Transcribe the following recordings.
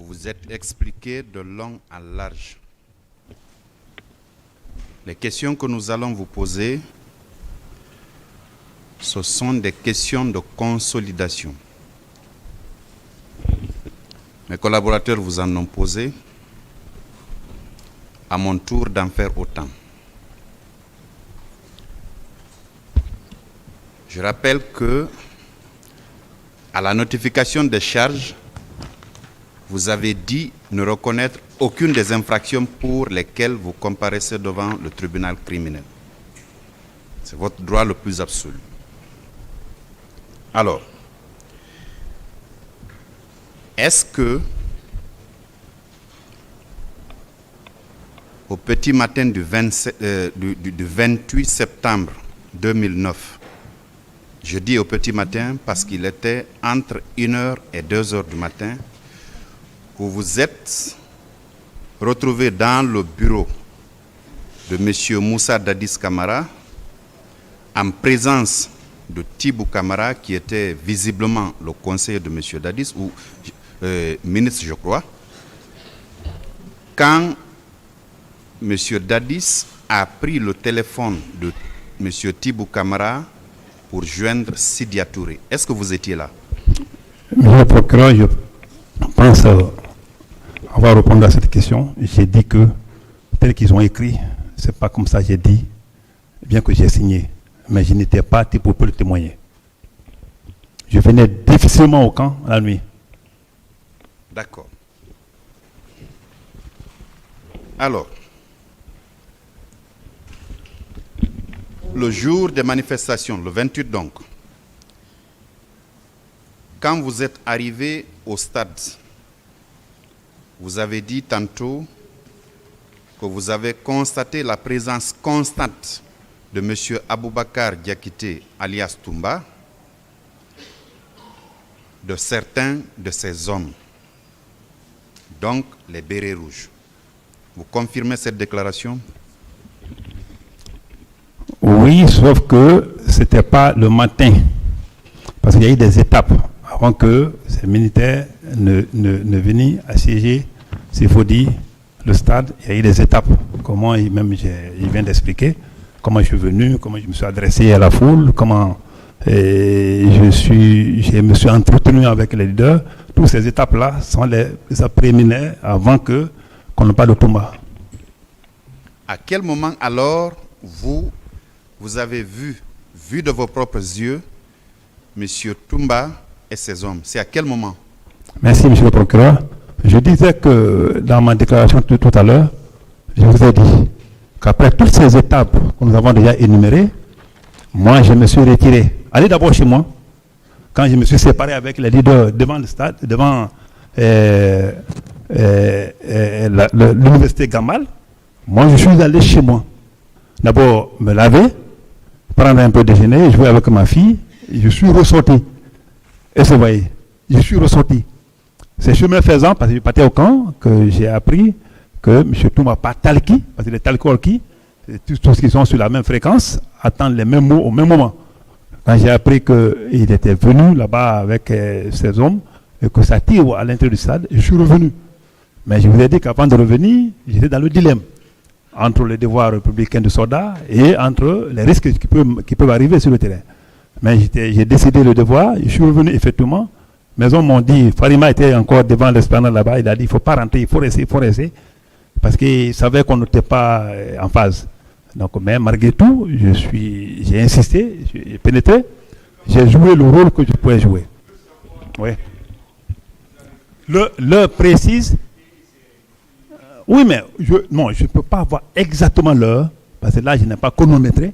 Vous vous êtes expliqué de long en large. Les questions que nous allons vous poser, ce sont des questions de consolidation. Mes collaborateurs vous en ont posé. À mon tour d'en faire autant. Je rappelle que, à la notification des charges, vous avez dit ne reconnaître aucune des infractions pour lesquelles vous comparaissez devant le tribunal criminel. C'est votre droit le plus absolu. Alors, est-ce que, au petit matin du 28 septembre 2009, je dis au petit matin parce qu'il était entre 1h et 2h du matin, vous vous êtes retrouvé dans le bureau de M. Moussa Dadis Camara en présence de Thibou Camara qui était visiblement le conseiller de M. Dadis ou ministre je crois, quand M. Dadis a pris le téléphone de M. Thibou Camara pour joindre Sidia Touré. Est-ce que vous étiez là? Monsieur le procureur, je pense avoir répondu à cette question. J'ai dit que, tel qu'ils ont écrit, c'est pas comme ça j'ai dit, bien que j'ai signé. Mais je n'étais pas Thibou pour le témoigner. Je venais difficilement au camp la nuit. D'accord. Alors, le jour des manifestations, le 28 donc, quand vous êtes arrivé au stade, vous avez dit tantôt que vous avez constaté la présence constante de M. Aboubakar Diakité, alias Toumba, de certains de ses hommes, donc les bérets rouges. Vous confirmez cette déclaration? Oui, sauf que ce n'était pas le matin, parce qu'il y a eu des étapes avant que ces militaires ne viennent assiéger, s'il faut dire, le stade. Il y a eu des étapes, comment il vient d'expliquer, comment je suis venu, comment je me suis adressé à la foule, comment je me suis entretenu avec les leaders. Toutes ces étapes-là sont les préliminaires avant qu'on ne parle de Toumba. À quel moment alors vous avez vu de vos propres yeux, M. Toumba et ses hommes? C'est à quel moment? Merci, monsieur le procureur. Je disais que dans ma déclaration tout à l'heure, je vous ai dit qu'après toutes ces étapes que nous avons déjà énumérées, moi, je me suis retiré. Allez d'abord chez moi. Quand je me suis séparé avec les leaders devant le stade, devant l'université Gamal, moi, je suis allé chez moi. D'abord, me laver, prendre un peu de déjeuner, jouer avec ma fille, et je suis ressorti. Et vous voyez, je suis ressorti. C'est chemin faisant, parce que je partais au camp, que j'ai appris que M. Toumba pas talki, parce que les talki, tous ceux qui sont sur la même fréquence, attendent les mêmes mots au même moment. Quand j'ai appris qu'il était venu là-bas avec ses hommes, et que ça tire à l'intérieur du stade, je suis revenu. Mais je vous ai dit qu'avant de revenir, j'étais dans le dilemme entre les devoirs républicains de soldat et entre les risques qui peuvent arriver sur le terrain. Mais j'ai décidé le devoir, je suis revenu effectivement. Mes hommes m'ont dit, Farima était encore devant l'esplanade là-bas, il a dit, il ne faut pas rentrer, il faut rester, parce qu'il savait qu'on n'était pas en phase. Donc, mais malgré tout, j'ai insisté, j'ai pénétré, j'ai joué le rôle que je pouvais jouer. Oui. L'heure précise. Oui, mais je ne peux pas avoir exactement l'heure, parce que là, je n'ai pas chronométré,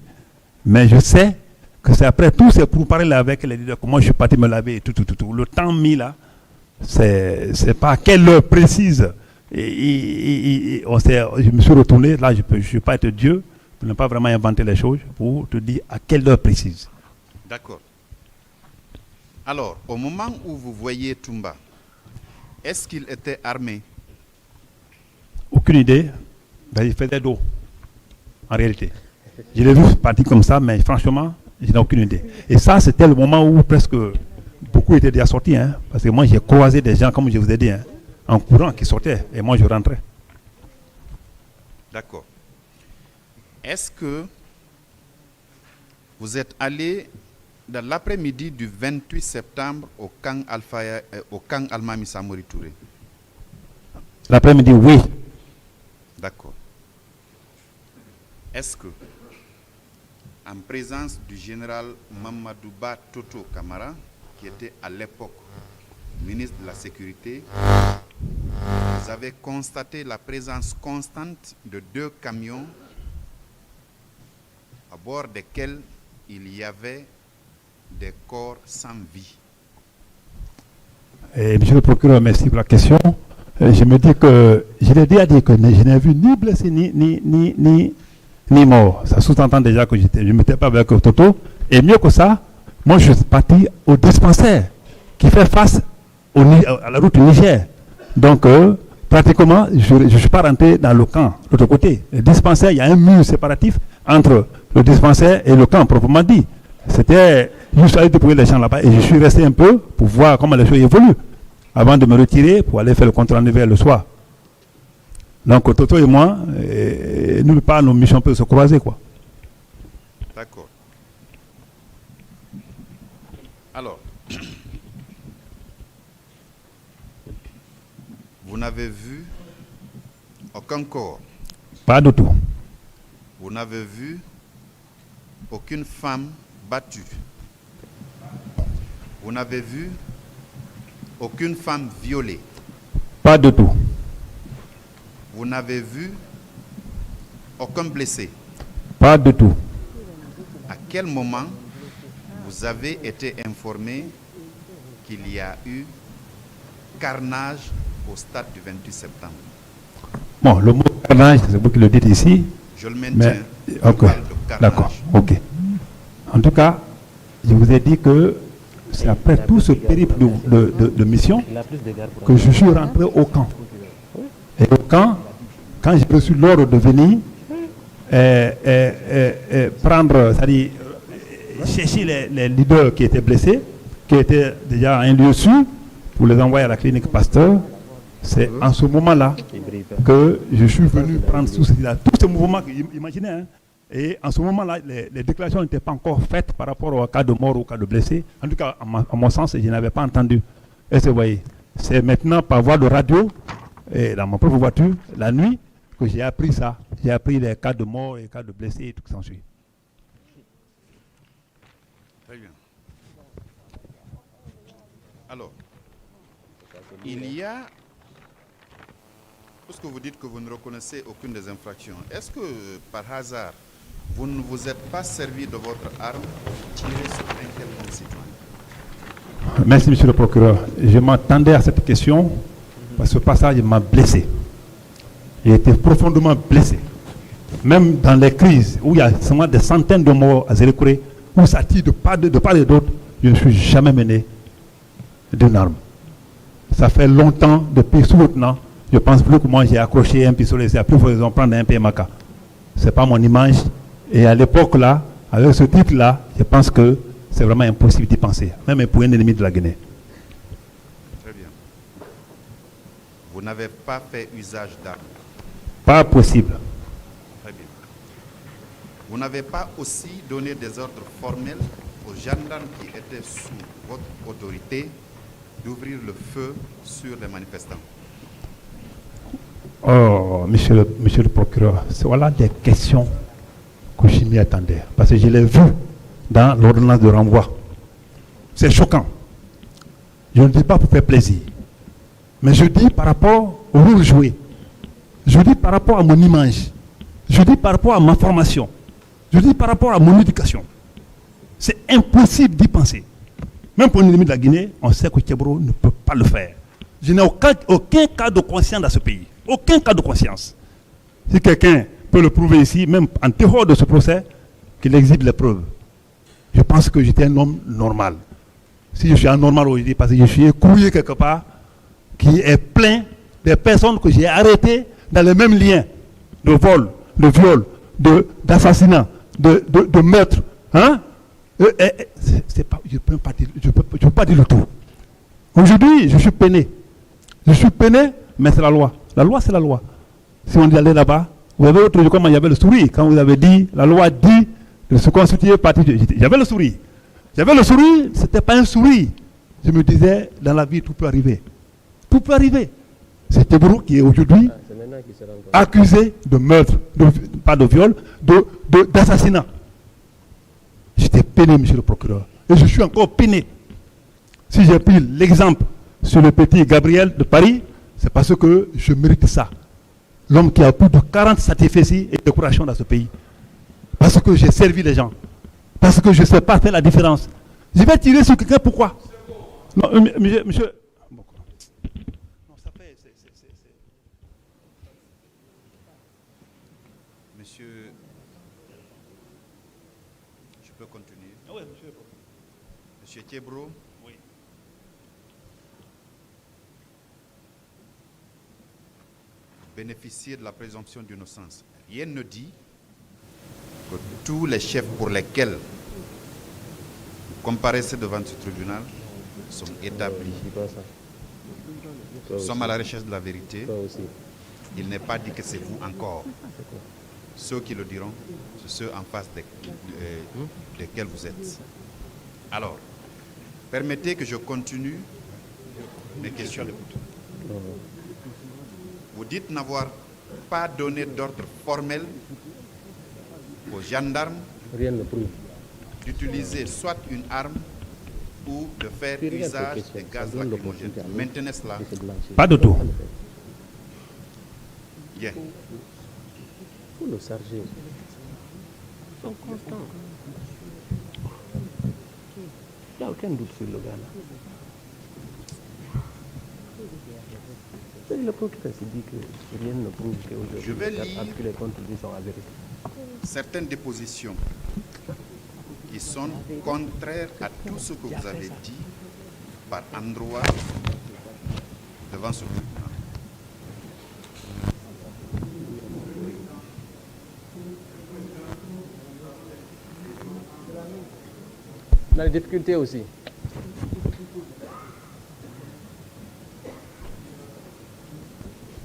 mais je sais que c'est après tout, c'est pour parler avec les leaders, comment je suis parti me laver et tout. Le temps mis là, c'est pas à quelle heure précise. Je me suis retourné, là, je ne vais pas être Dieu, pour ne pas vraiment inventer les choses, pour te dire à quelle heure précise. D'accord. Alors, au moment où vous voyez Toumba, est-ce qu'il était armé? Aucune idée. Ben, il faisait dos, en réalité. Je l'ai vu partir comme ça, mais franchement, je n'ai aucune idée. Et ça, c'était le moment où presque beaucoup étaient déjà sortis. Parce que moi, j'ai croisé des gens, comme je vous ai dit, en courant qui sortaient et moi je rentrais. D'accord. Est-ce que vous êtes allé dans l'après-midi du 28 septembre au camp Almami Samori Touré? L'après-midi, oui. D'accord. Est-ce que, en présence du général Mamadouba Toto Kamara, qui était à l'époque ministre de la Sécurité, vous avez constaté la présence constante de 2 camions à bord desquels il y avait des corps sans vie? Et monsieur le procureur, merci pour la question. Je me dis que, je l'ai déjà dit que je n'ai vu ni blessé ni mort. Ça sous-entend déjà que je ne m'étais pas avec Toto. Et mieux que ça, moi je suis parti au dispensaire qui fait face à la route Niger. Donc, pratiquement, je ne suis pas rentré dans le camp, de l'autre côté. Le dispensaire, il y a un mur séparatif entre le dispensaire et le camp, proprement dit. C'était, je suis allé déployer les gens là-bas et je suis resté un peu pour voir comment les choses évoluent, avant de me retirer pour aller faire le compte-rendu vers le soir. Donc, Toto et moi, nulle part, nos missions peuvent se croiser, quoi. D'accord. Alors, vous n'avez vu aucun corps? Pas du tout. Vous n'avez vu aucune femme battue? Vous n'avez vu aucune femme violée? Pas du tout. Vous n'avez vu aucun blessé? Pas du tout. À quel moment vous avez été informé qu'il y a eu carnage au stade du 28 septembre? Bon, le mot carnage, c'est vous qui le dites ici. Je le maintiens. Ok, d'accord, ok. En tout cas, je vous ai dit que c'est après tout ce périple de mission que je suis rentré au camp. Et au camp, quand j'ai reçu l'ordre de venir prendre, c'est-à-dire chercher les leaders qui étaient blessés, qui étaient déjà à un lieu sûr, pour les envoyer à la clinique Pasteur, c'est en ce moment-là que je suis venu prendre tout ce mouvement, imaginez, hein. Et en ce moment-là, les déclarations n'étaient pas encore faites par rapport au cas de mort ou au cas de blessé. En tout cas, à mon sens, je n'avais pas entendu. Et vous voyez, c'est maintenant par voie de radio, et dans ma propre voiture, la nuit, que j'ai appris ça. J'ai appris les cas de mort et les cas de blessés et tout ce qui s'ensuit. Très bien. Alors, il y a, puisque vous dites que vous ne reconnaissez aucune des infractions, est-ce que par hasard, vous ne vous êtes pas servi de votre arme pour tirer sur un quelconque citoyen? Merci, monsieur le procureur. Je m'attendais à cette question parce que ce passage m'a blessé. J'ai été profondément blessé. Même dans les crises où il y a seulement des centaines de morts à Zélékouré, où ça tire de part et d'autre, je ne suis jamais mené d'une arme. Ça fait longtemps, depuis sous-lieutenant, je pense plus que moi j'ai accroché un pistolet, c'est à plus raison prendre un PMK. Ce n'est pas mon image. Et à l'époque là, avec ce titre-là, je pense que c'est vraiment impossible d'y penser, même pour un ennemi de la Guinée. Très bien. Vous n'avez pas fait usage d'armes? Pas possible. Très bien. Vous n'avez pas aussi donné des ordres formels aux gendarmes qui étaient sous votre autorité d'ouvrir le feu sur les manifestants? Oh, monsieur le procureur, voilà des questions que je m'y attendais. Parce que je l'ai vu dans l'ordonnance de renvoi. C'est choquant. Je ne dis pas pour faire plaisir. Mais je dis par rapport au rôle joué. Je dis par rapport à mon image. Je dis par rapport à ma formation. Je dis par rapport à mon éducation. C'est impossible d'y penser. Même pour un ennemi de la Guinée, on sait que Tchebro ne peut pas le faire. Je n'ai aucun cas de conscience dans ce pays. Aucun cas de conscience. Si quelqu'un peut le prouver ici, même en dehors de ce procès, qu'il exhibe les preuves. Je pense que j'étais un homme normal. Si je suis anormal aujourd'hui, parce que je suis écrouillé quelque part, qui est plein des personnes que j'ai arrêtées dans les mêmes liens de vol, de viol, d'assassinat, de meurtre. Hein? Je ne peux pas dire le tout. Aujourd'hui, je suis peiné. Je suis peiné mais c'est la loi. La loi, c'est la loi. Si on dit aller là-bas, vous avez autre chose, comme il y avait le sourire, quand vous avez dit, la loi dit de se constituer parti. J'avais le sourire. J'avais le sourire, ce n'était pas un sourire. Je me disais, dans la vie, tout peut arriver. Tout peut arriver. C'est Tebro qui est aujourd'hui accusé de meurtre, pas de viol, d'assassinat. J'étais peiné, monsieur le procureur. Et je suis encore peiné. Si j'ai pris l'exemple sur le petit Gabriel de Paris, c'est parce que je mérite ça. L'homme qui a plus de 40 satisfecits et décorations dans ce pays. Parce que j'ai servi les gens. Parce que je ne sais pas faire la différence. Je vais tirer sur quelqu'un, pourquoi? Non, monsieur. Non, ça fait. Monsieur, je peux continuer? Ah oui, monsieur. Monsieur Tebro. Oui. Bénéficier de la présomption d'innocence. Rien ne dit que tous les chefs pour lesquels vous comparaissez devant ce tribunal sont établis. Nous sommes à la recherche de la vérité. Il n'est pas dit que c'est vous encore. Ceux qui le diront, c'est ceux en face desquels vous êtes. Alors, permettez que je continue mes questions. Vous dites n'avoir pas donné d'ordre formel aux gendarmes d'utiliser soit une arme ou de faire usage des gaz lacrymogènes. Maintenez cela. Pas de tout. Bien. Faut le charger. Ils sont constants. Il n'y a aucun doute sur le gars là. Le procureur s'est dit que rien ne prouve Je vais lire que les contrôles sont avérés. certaines dépositions qui sont contraires à tout ce que vous avez dit par endroit devant ce tribunal. Dans les difficultés aussi.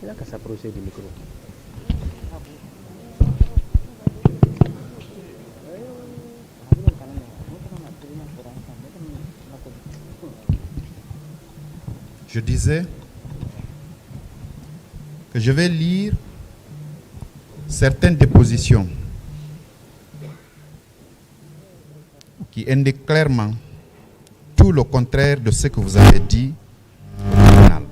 Il n'a qu'à s'approcher du micro. Je disais que je vais lire certaines dépositions qui indiquent clairement tout le contraire de ce que vous avez dit au tribunal.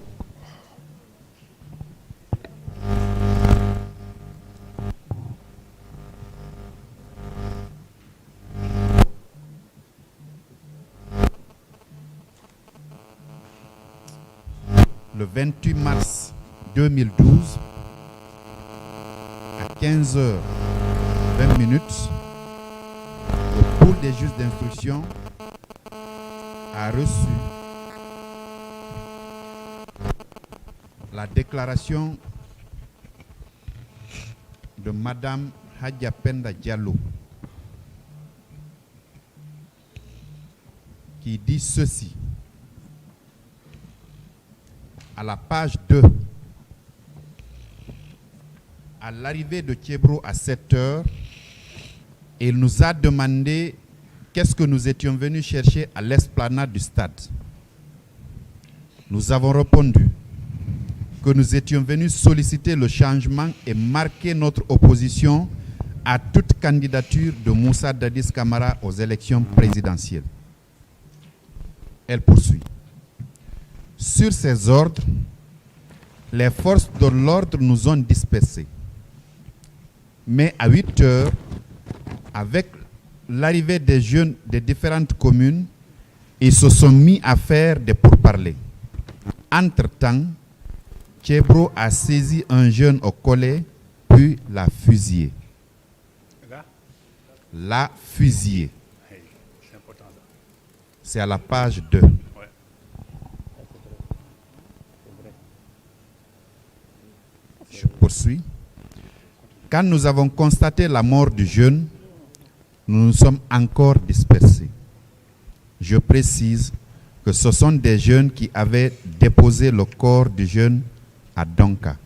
Le 28 mars 2012, à 15h20, le pôle des juges d'instruction a reçu la déclaration de Madame Hadja Penda Diallo qui dit ceci. À la page 2, à l'arrivée de Tebro à 7h, il nous a demandé qu'est-ce que nous étions venus chercher à l'esplanade du stade. Nous avons répondu que nous étions venus solliciter le changement et marquer notre opposition à toute candidature de Moussa Dadis Camara aux élections présidentielles. Elle poursuit. Sur ces ordres, les forces de l'ordre nous ont dispersés. Mais à 8 heures, avec l'arrivée des jeunes des différentes communes, ils se sont mis à faire des pourparlers. Entre-temps, Tebro a saisi un jeune au collet, puis l'a fusillé. L'a fusillé. C'est à la page 2. Je poursuis. Quand nous avons constaté la mort du jeune, nous nous sommes encore dispersés. Je précise que ce sont des jeunes qui avaient déposé le corps du jeune à Donka.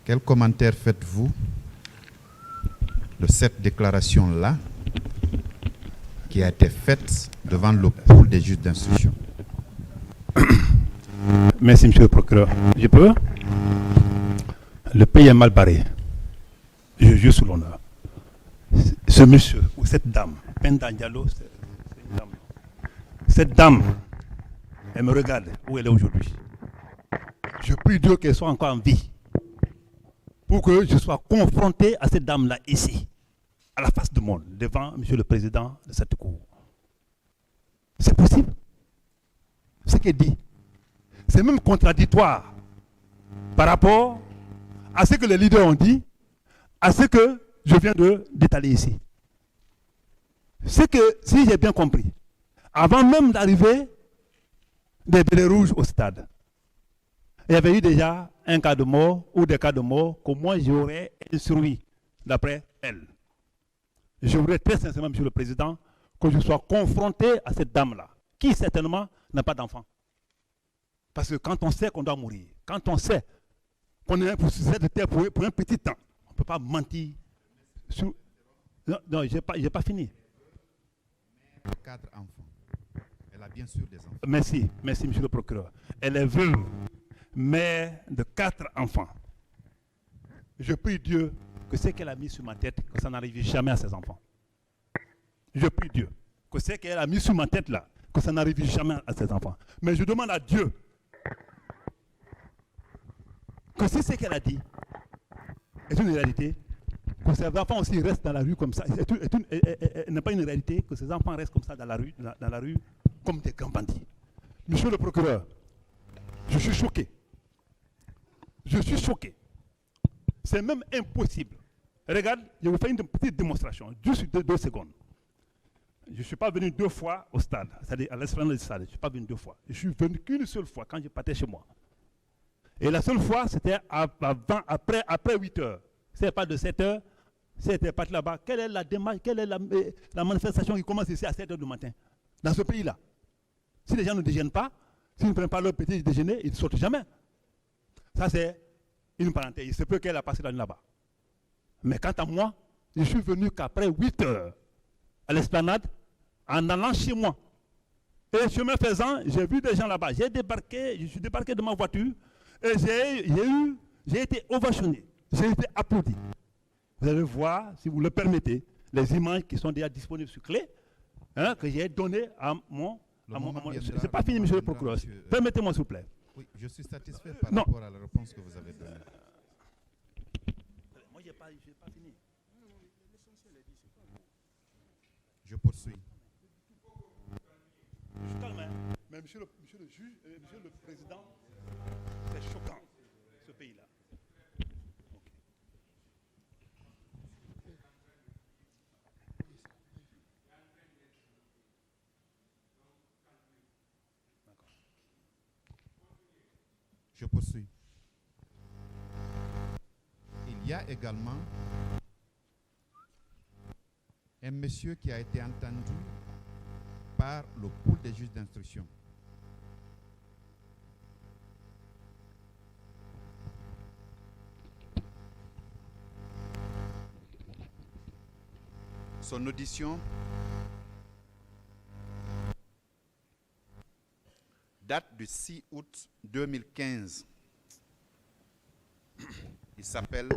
Quel commentaire faites-vous de cette déclaration-là qui a été faite devant le pôle des juges d'instruction? Merci, monsieur le procureur. Je peux? Le pays est mal barré. Je jure sur l'honneur. Ce monsieur ou cette dame, Penda Diallo, c'est une dame. Cette dame, elle me regarde où elle est aujourd'hui. Je prie Dieu qu'elle soit encore en vie pour que je sois confronté à cette dame-là ici, à la face du monde, devant monsieur le président de cette cour. C'est possible. Ce qu'elle dit, c'est même contradictoire par rapport à ce que les leaders ont dit, à ce que je viens d'étaler ici. C'est que, si j'ai bien compris, avant même d'arriver des bérets rouges au stade, il y avait eu déjà un cas de mort ou des cas de mort que moi j'aurais instruit d'après elle. Je voudrais très sincèrement, monsieur le président, que je sois confronté à cette dame-là, qui certainement n'a pas d'enfant. Parce que quand on sait qu'on doit mourir, quand on sait qu'on est pour cette terre pour un petit temps, on ne peut pas mentir. Non, je n'ai pas fini. 4 enfants. Elle a bien sûr des enfants. Merci, monsieur le procureur. Elle est veuve, mère de 4 enfants. Je prie Dieu que ce qu'elle a mis sur ma tête, que ça n'arrive jamais à ses enfants. Je prie Dieu que ce qu'elle a mis sur ma tête là, que ça n'arrive jamais à ses enfants. Mais je demande à Dieu que si ce qu'elle a dit est une réalité, que ses enfants aussi restent dans la rue comme ça, n'est pas une réalité, que ses enfants restent comme ça dans la rue comme des grands bandits. Monsieur le procureur, je suis choqué. Je suis choqué. C'est même impossible. Regarde, je vous fais une petite démonstration, juste 2 secondes. Je ne suis pas venu 2 fois au stade, c'est-à-dire à l'esplanade du stade. Je ne suis pas venu 2 fois. Je suis venu qu'une seule fois quand je partais chez moi. Et la seule fois, c'était après 8 heures. Ce n'est pas de 7 heures, c'était parti là-bas. Quelle est la démarche, quelle est la manifestation qui commence ici à 7 heures du matin, dans ce pays-là? Si les gens ne déjeunent pas, s'ils ne prennent pas leur petit déjeuner, ils ne sortent jamais. Ça, c'est une parenthèse. Il se peut qu'elle a passé la nuit là-bas. Mais quant à moi, je suis venu qu'après 8 heures à l'esplanade en allant chez moi. Et chemin faisant, j'ai vu des gens là-bas. Je suis débarqué de ma voiture et j'ai été ovationné. J'ai été applaudi. Vous allez voir, si vous le permettez, les images qui sont déjà disponibles sur clé, que j'ai données à mon... C'est pas fini, monsieur le procureur. Permettez-moi, s'il vous plaît. Oui, je suis satisfait par rapport à la réponse que vous avez donnée. Moi, je n'ai pas fini. Je poursuis. Je suis calme, hein. Mais monsieur le juge, monsieur le président, c'est choquant, ce pays-là. Je poursuis. Il y a également un monsieur qui a été entendu par le pôle des juges d'instruction. Son audition date du 6 août 2015. Il s'appelle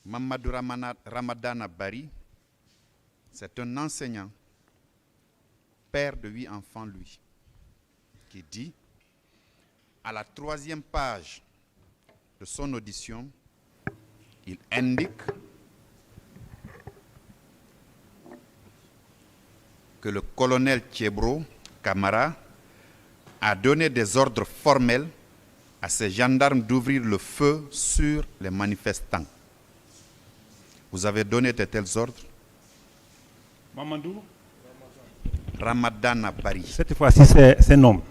Mamadou Ramadan Bari. C'est un enseignant, père de 8 enfants, lui, qui dit, à la 3e page de son audition, il indique que le colonel Thiebro Camara a donné des ordres formels à ses gendarmes d'ouvrir le feu sur les manifestants. Vous avez donné de tels ordres? Mamadou Ramadan Bari. Cette fois-ci, c'est un homme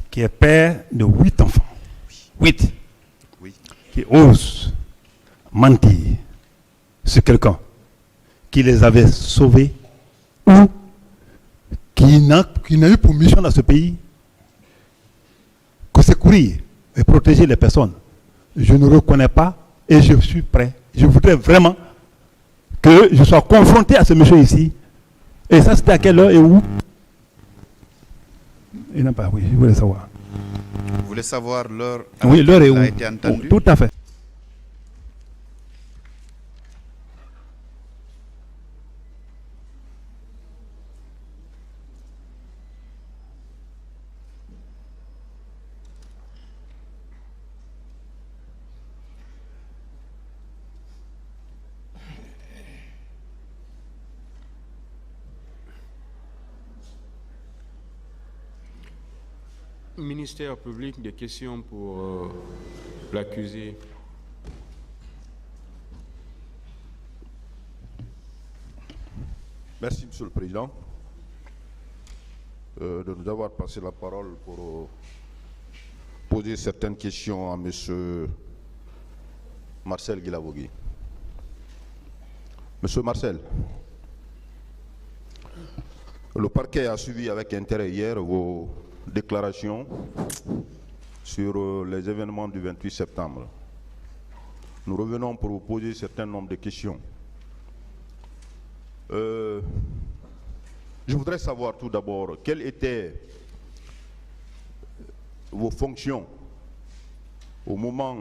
qui est père de 8 enfants. 8. Oui. Qui ose mentir sur quelqu'un qui les avait sauvés ou qui n'a eu pour mission dans ce pays que secourir et protéger les personnes. Je ne reconnais pas et je suis prêt. Je voudrais vraiment que je sois confronté à ce monsieur ici. Et ça, c'était à quelle heure et où? Il n'a pas, oui, je voulais savoir. Vous voulez savoir l'heure à Oui, l'heure et laquelle il où? a été entendu? Tout à fait. Ministère public, des questions pour l'accusé. Merci, Monsieur le Président, de nous avoir passé la parole pour poser certaines questions à Monsieur Marcel Guilavogui. Monsieur Marcel, le parquet a suivi avec intérêt hier vos déclarations sur les événements du 28 septembre. Nous revenons pour vous poser un certain nombre de questions. Je voudrais savoir tout d'abord quelles étaient vos fonctions au moment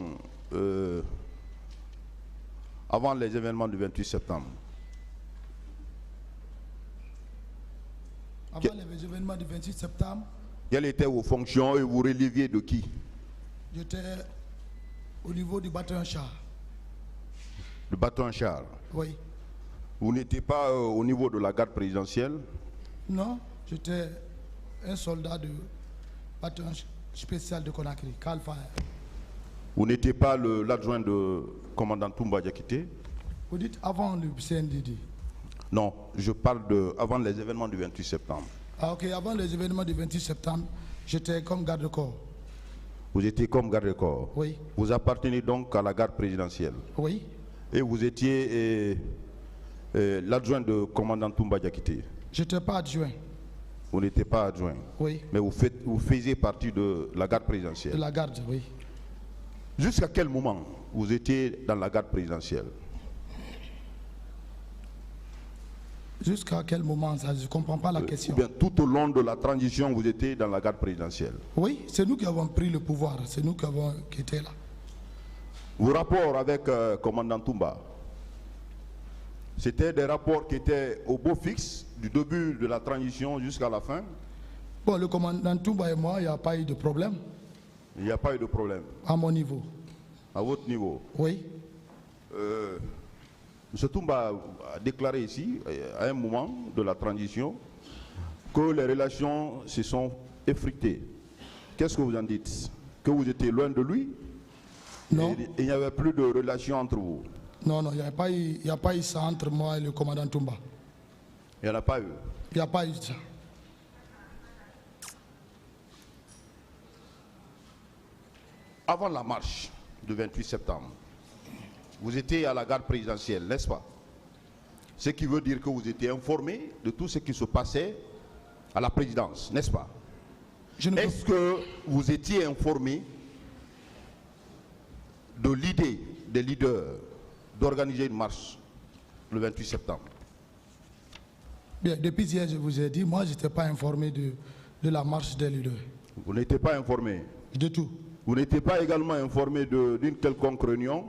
avant les événements du 28 septembre. Avant les événements du 28 septembre, Quelles étaient vos fonctions et vous releviez de qui? j'étais au niveau du bataillon char. Le bataillon char. Oui. Vous n'étiez pas au niveau de la garde présidentielle? Non, j'étais un soldat du bataillon spécial de Conakry, Calfire. Vous n'étiez pas l'adjoint de commandant Toumba Diakité? Vous dites avant le CNDD? Non, je parle avant les événements du 28 septembre. Ah ok, avant les événements du 28 septembre, j'étais comme garde-corps. Vous étiez comme garde-corps? Oui. Vous appartenez donc à la garde présidentielle? Oui. Et vous étiez l'adjoint de commandant Toumba Diakité? Je n'étais pas adjoint. Vous n'étiez pas adjoint? Oui. Mais vous faisiez partie de la garde De présidentielle? la garde, oui. Jusqu'à quel moment vous étiez dans la garde présidentielle? Jusqu'à quel moment ça? Je ne comprends pas la question. Ou bien tout au long de la transition, vous étiez dans la garde présidentielle? Oui, c'est nous qui avons pris le pouvoir. C'est nous qui étions là. Vos rapports avec commandant Toumba, c'était des rapports qui étaient au beau fixe, du début de la transition jusqu'à la fin? Bon, le commandant Toumba et moi, il n'y a pas eu de problème. Il n'y a pas eu de problème? À mon niveau. À votre niveau? Oui. M. Toumba a déclaré ici, à un moment de la transition, que les relations se sont effritées. Qu'est-ce que vous en dites? Que vous étiez loin de lui? Non. Il n'y avait plus de relations entre vous? Non, non, il n'y a pas eu ça entre moi et le commandant Toumba. Il n'y en a pas eu? Il n'y a pas eu ça. Avant la marche du 28 septembre, vous étiez à la garde présidentielle, n'est-ce pas? Ce qui veut dire que vous étiez informé de tout ce qui se passait à la présidence, n'est-ce pas? Est-ce que vous étiez informé de l'idée des leaders d'organiser une marche le 28 septembre? Bien, depuis hier, je vous ai dit, moi, je n'étais pas informé de la marche des leaders. Vous n'étiez pas informé? De tout. Vous n'étiez pas également informé d'une quelconque réunion?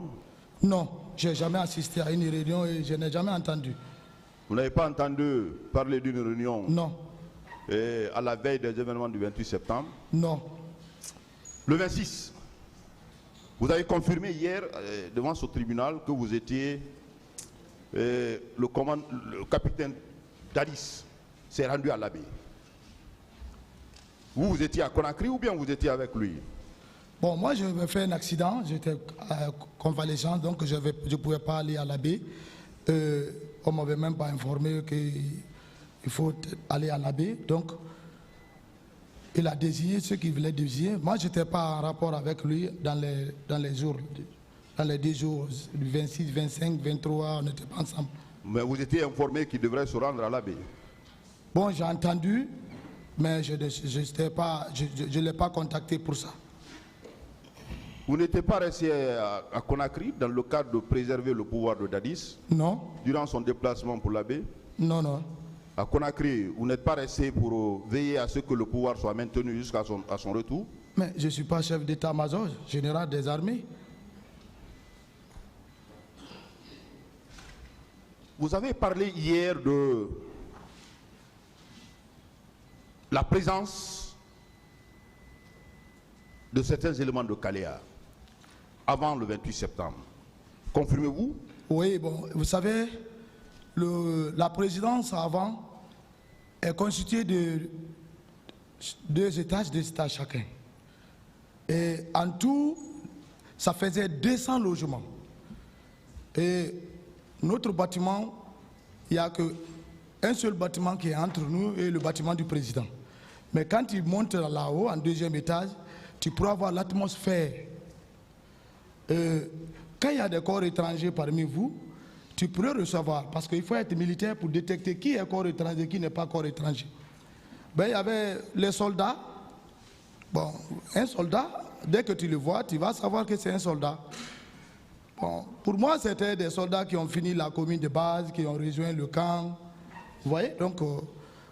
Non, je n'ai jamais assisté à une réunion et je n'ai jamais entendu. Vous n'avez pas entendu parler d'une réunion? Non. À la veille des événements du 28 septembre? Non. Le 26, vous avez confirmé hier devant ce tribunal que vous étiez le capitaine Dadis s'est rendu à l'abbé. Vous étiez à Conakry ou bien vous étiez avec lui? Bon, moi, je me fait un accident, j'étais convalescent, donc je ne pouvais pas aller à l'abbé. On ne m'avait même pas informé qu'il faut aller à l'abbé. Donc, il a désigné ceux qu'il voulait désigner. Moi, je n'étais pas en rapport avec lui dans les jours, dans les 10 jours, du 26, 25, 23, on n'était pas ensemble. Mais vous étiez informé qu'il devrait se rendre à l'abbé? Bon, j'ai entendu, mais je ne l'ai pas contacté pour ça. Vous n'étiez pas resté à Conakry dans le cadre de préserver le pouvoir de Dadis Non, durant son déplacement pour la baie? non, non. À Conakry, vous n'êtes pas resté pour veiller à ce que le pouvoir soit maintenu jusqu'à son retour? Mais je ne suis pas chef d'état-major, général des armées. Vous avez parlé hier de la présence de certains éléments de Kaléa avant le 28 septembre. Confirmez-vous? Oui, bon, vous savez, la présidence avant est constituée de 2 étages chacun. Et en tout, ça faisait 200 logements. Et notre bâtiment, il n'y a qu'un seul bâtiment qui est entre nous et le bâtiment du président. Mais quand tu montes là-haut, en 2e étage, tu pourras voir l'atmosphère. Quand il y a des corps étrangers parmi vous, tu pourrais recevoir, parce qu'il faut être militaire pour détecter qui est corps étranger, qui n'est pas corps étranger. Ben, il y avait les soldats. Bon, un soldat, dès que tu le vois, tu vas savoir que c'est un soldat. Bon, pour moi, c'était des soldats qui ont fini la commune de base, qui ont rejoint le camp. Vous voyez, donc,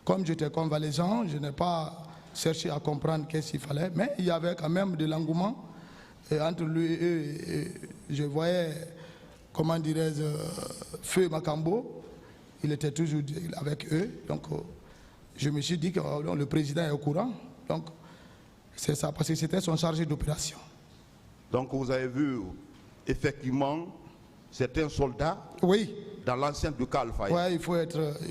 comme j'étais convalescent, je n'ai pas cherché à comprendre qu'est-ce qu'il fallait, mais il y avait quand même de l'engouement. Et entre lui et eux, je voyais, comment dirais-je, Feu Makambo, il était toujours avec eux. Donc, je me suis dit que le président est au courant. Donc, c'est ça, parce que c'était son chargé d'opération. Donc, vous avez vu, effectivement, certains soldats, oui, dans l'enceinte du Kalfaï. Oui, il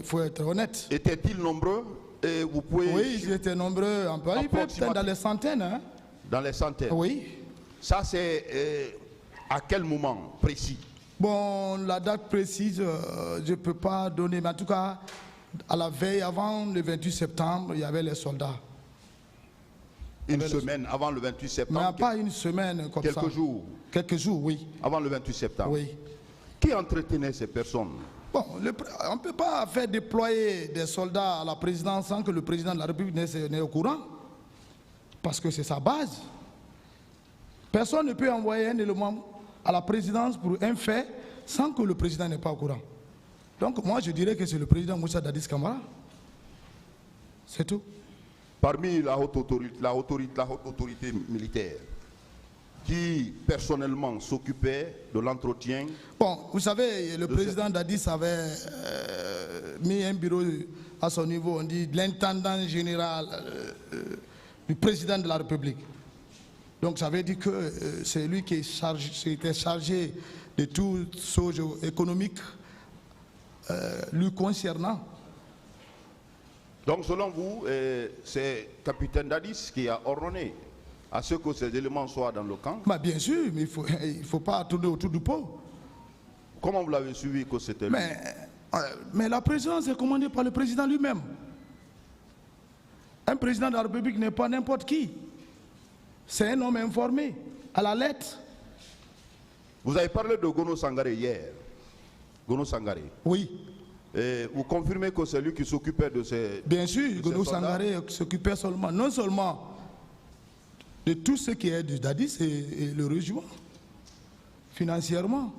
faut être honnête. Étaient-ils nombreux? Et vous pouvez... Oui, ils étaient nombreux, un peu, peut-être dans les centaines. Hein? Dans les centaines? Oui. Ça, c'est à quel moment précis? Bon, la date précise, je ne peux pas donner, mais en tout cas, à la veille, avant le 28 septembre, il y avait les soldats. Une semaine avant le 28 septembre? Mais pas une semaine comme ça. Quelques jours? Quelques jours, oui. Avant le 28 septembre? Oui. Qui entretenait ces personnes? Bon, on ne peut pas faire déployer des soldats à la présidence sans que le président de la République n'est au courant. Parce que c'est sa base. Personne ne peut envoyer un élément à la présidence pour un fait sans que le président n'est pas au courant. Donc moi je dirais que c'est le président Moussa Dadis Camara. C'est tout. Parmi la haute autorité militaire, qui personnellement s'occupait de l'entretien... Bon, vous savez, le président Dadis avait mis un bureau à son niveau, on dit l'intendant général du président de la République. Donc ça veut dire que c'est lui qui était chargé de toutes choses économiques lui concernant. Donc selon vous, c'est capitaine Dadis qui a ordonné à ce que ces éléments soient dans le camp? Bah bien sûr, mais il ne faut pas tourner autour du pot. Comment vous l'avez suivi que c'était lui? Mais la présidence est commandée par le président lui-même. Un président de la République n'est pas n'importe qui. C'est un homme informé, à la lettre. Vous avez parlé de Gono Sangaré hier. Gono Sangaré. Oui. Et vous confirmez que c'est lui qui s'occupait de ces... Bien sûr, Gono Sangaré s'occupait seulement, non seulement de tout ce qui est du Dadis et le régiment, financièrement.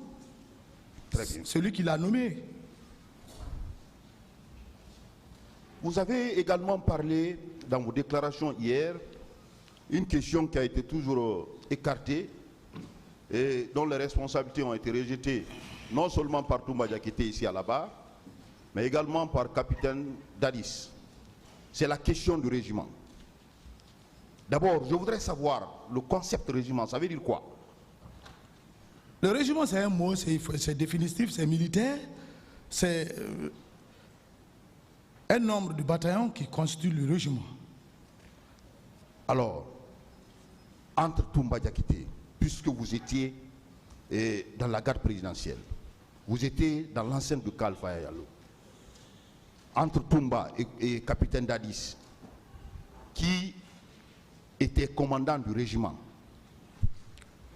Très bien. C'est lui qui l'a nommé. Vous avez également parlé dans vos déclarations hier une question qui a été toujours écartée et dont les responsabilités ont été rejetées non seulement par Toumba Diakité ici à la barre, mais également par capitaine Dadis. C'est la question du régiment. D'abord, je voudrais savoir le concept régiment, ça veut dire quoi? Le régiment, c'est un mot, c'est définitif, c'est militaire, c'est un nombre de bataillons qui constituent le régiment. Alors, entre Toumba Diakité, puisque vous étiez dans la garde présidentielle, vous étiez dans l'enceinte de Kalfa Yalo, entre Toumba et capitaine Dadis, qui était commandant du régiment?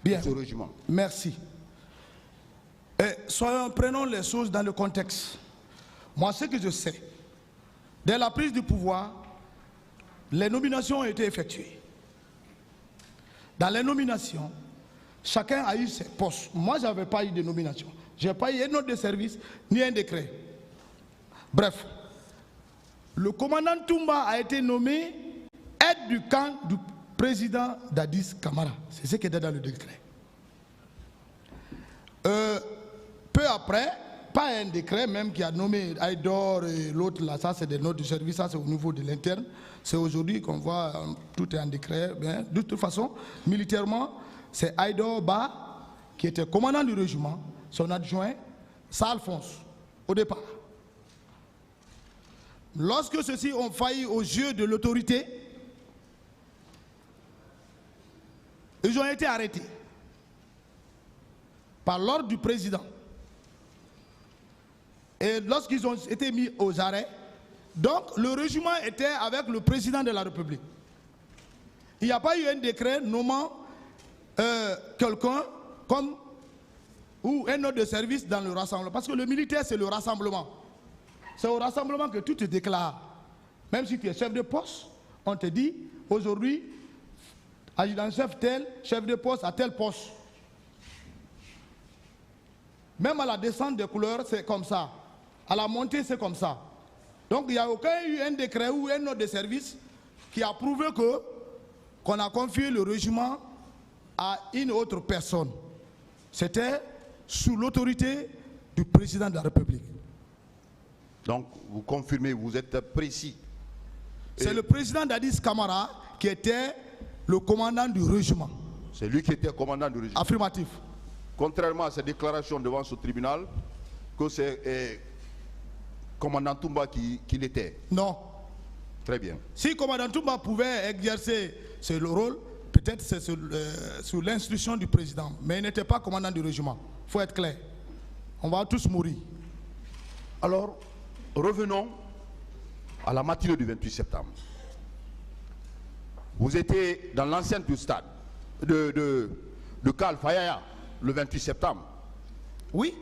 Bien, ce régiment. Merci. Prenons les choses dans le contexte. Moi, ce que je sais, dès la prise du pouvoir, les nominations ont été effectuées. Dans les nominations, chacun a eu ses postes. Moi, je n'avais pas eu de nomination. Je n'ai pas eu un ordre de service ni un décret. Bref, le commandant Toumba a été nommé aide du camp du président Dadis Camara. C'est ce qui était dans le décret. Peu après, pas un décret même qui a nommé Aïdor et l'autre là, ça c'est des notes de service, ça c'est au niveau de l'interne. C'est aujourd'hui qu'on voit, tout est en décret. Bien, de toute façon, militairement, c'est Aïdor Ba qui était commandant du régiment, son adjoint, ça Alphonse, au départ. Lorsque ceux-ci ont failli aux yeux de l'autorité, ils ont été arrêtés par l'ordre du président. Et lorsqu'ils ont été mis aux arrêts, donc le régiment était avec le président de la République. Il n'y a pas eu un décret nommant quelqu'un comme ou un ordre de service dans le rassemblement. Parce que le militaire, c'est le rassemblement. C'est au rassemblement que tout te déclare. Même si tu es chef de poste, on te dit aujourd'hui, adjudant-chef tel, chef de poste à tel poste. Même à la descente des couleurs, c'est comme ça. À la montée, c'est comme ça. Donc, il n'y a aucun eu un décret ou un ordre de service qui a prouvé qu'on a confié le régiment à une autre personne. C'était sous l'autorité du président de la République. Donc, vous confirmez, vous êtes précis. C'est le président Dadis Camara qui était le commandant du régiment. C'est lui qui était commandant du régiment. Affirmatif. Contrairement à ses déclarations devant ce tribunal, que c'est commandant Toumba qui l'était. Non. Très bien. Si commandant Toumba pouvait exercer ce rôle, peut-être c'est sous l'instruction du président. Mais il n'était pas commandant du régiment. Il faut être clair. On va tous mourir. Alors, revenons à la matinée du 28 septembre. Vous étiez dans l'enceinte du stade de Kalfaya le 28 septembre. Oui.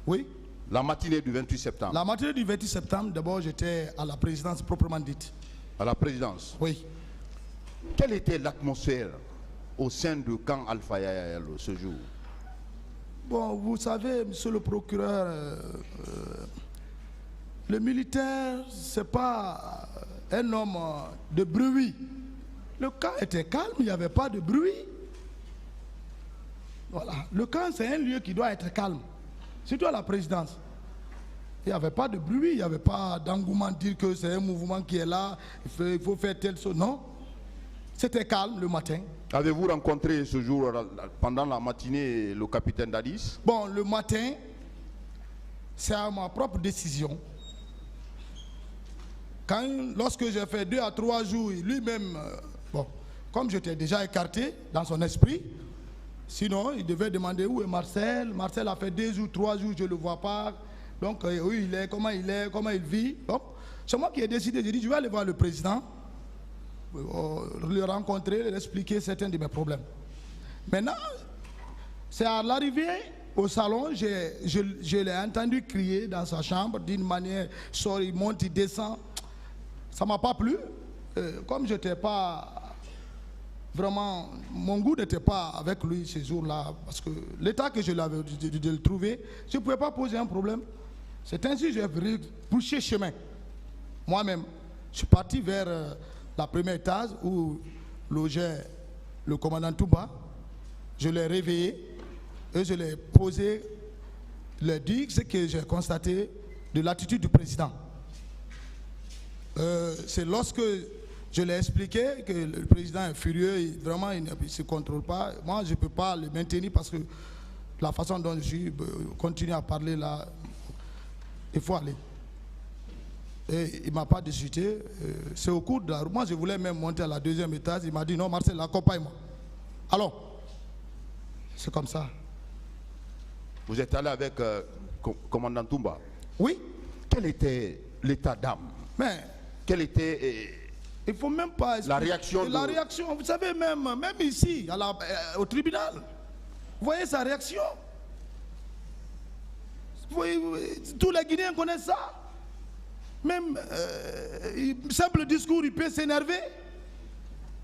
Oui. La matinée du 28 septembre. La matinée du 28 septembre, d'abord j'étais à la présidence proprement dite. À la présidence. Oui. Quelle était l'atmosphère au sein du camp Alpha ce jour? Bon, vous savez, monsieur le procureur, le militaire, c'est pas un homme de bruit. Le camp était calme, il n'y avait pas de bruit. Voilà. Le camp, c'est un lieu qui doit être calme. Surtout à la présidence. Il n'y avait pas de bruit, il n'y avait pas d'engouement de dire que c'est un mouvement qui est là, il faut faire telle chose. Non. C'était calme le matin. Avez-vous rencontré ce jour, pendant la matinée, le capitaine Dadis? Bon, le matin, c'est à ma propre décision. Lorsque j'ai fait 2 à 3 jours, lui-même, bon, comme j'étais déjà écarté dans son esprit, sinon il devait demander où est Marcel. Marcel a fait 2 jours, 3 jours, je ne le vois pas. Donc, où il est, comment il vit. Donc, c'est moi qui ai décidé, j'ai dit, je vais aller voir le président, le rencontrer, lui expliquer certains de mes problèmes. Maintenant, c'est à l'arrivée au salon, je l'ai entendu crier dans sa chambre d'une manière, il monte, il descend. Ça ne m'a pas plu. Comme je n'étais pas vraiment, mon goût n'était pas avec lui ces jours-là, parce que l'état que je l'avais de le trouver, je ne pouvais pas poser un problème. C'est ainsi que j'ai bouché chemin. Moi-même, je suis parti vers la première étage où logeait le commandant Touba. Je l'ai réveillé et je l'ai posé, le dit ce que j'ai constaté de l'attitude du président. C'est lorsque je l'ai expliqué que le président est furieux, vraiment il ne se contrôle pas. Moi, je ne peux pas le maintenir parce que la façon dont je continue à parler là, il faut aller. Et il ne m'a pas discuté. C'est au cours de la route. Moi, je voulais même monter à la 2e étage. Il m'a dit non, Marcel, accompagne-moi. Alors, c'est comme ça. Vous êtes allé avec commandant Toumba? Oui. Quel était l'état d'âme? Mais quelle était il ne faut même pas la réaction? La réaction, vous savez, même ici, au tribunal, vous voyez sa réaction. Vous voyez, tous les Guinéens connaissent ça. même simple discours, il peut s'énerver.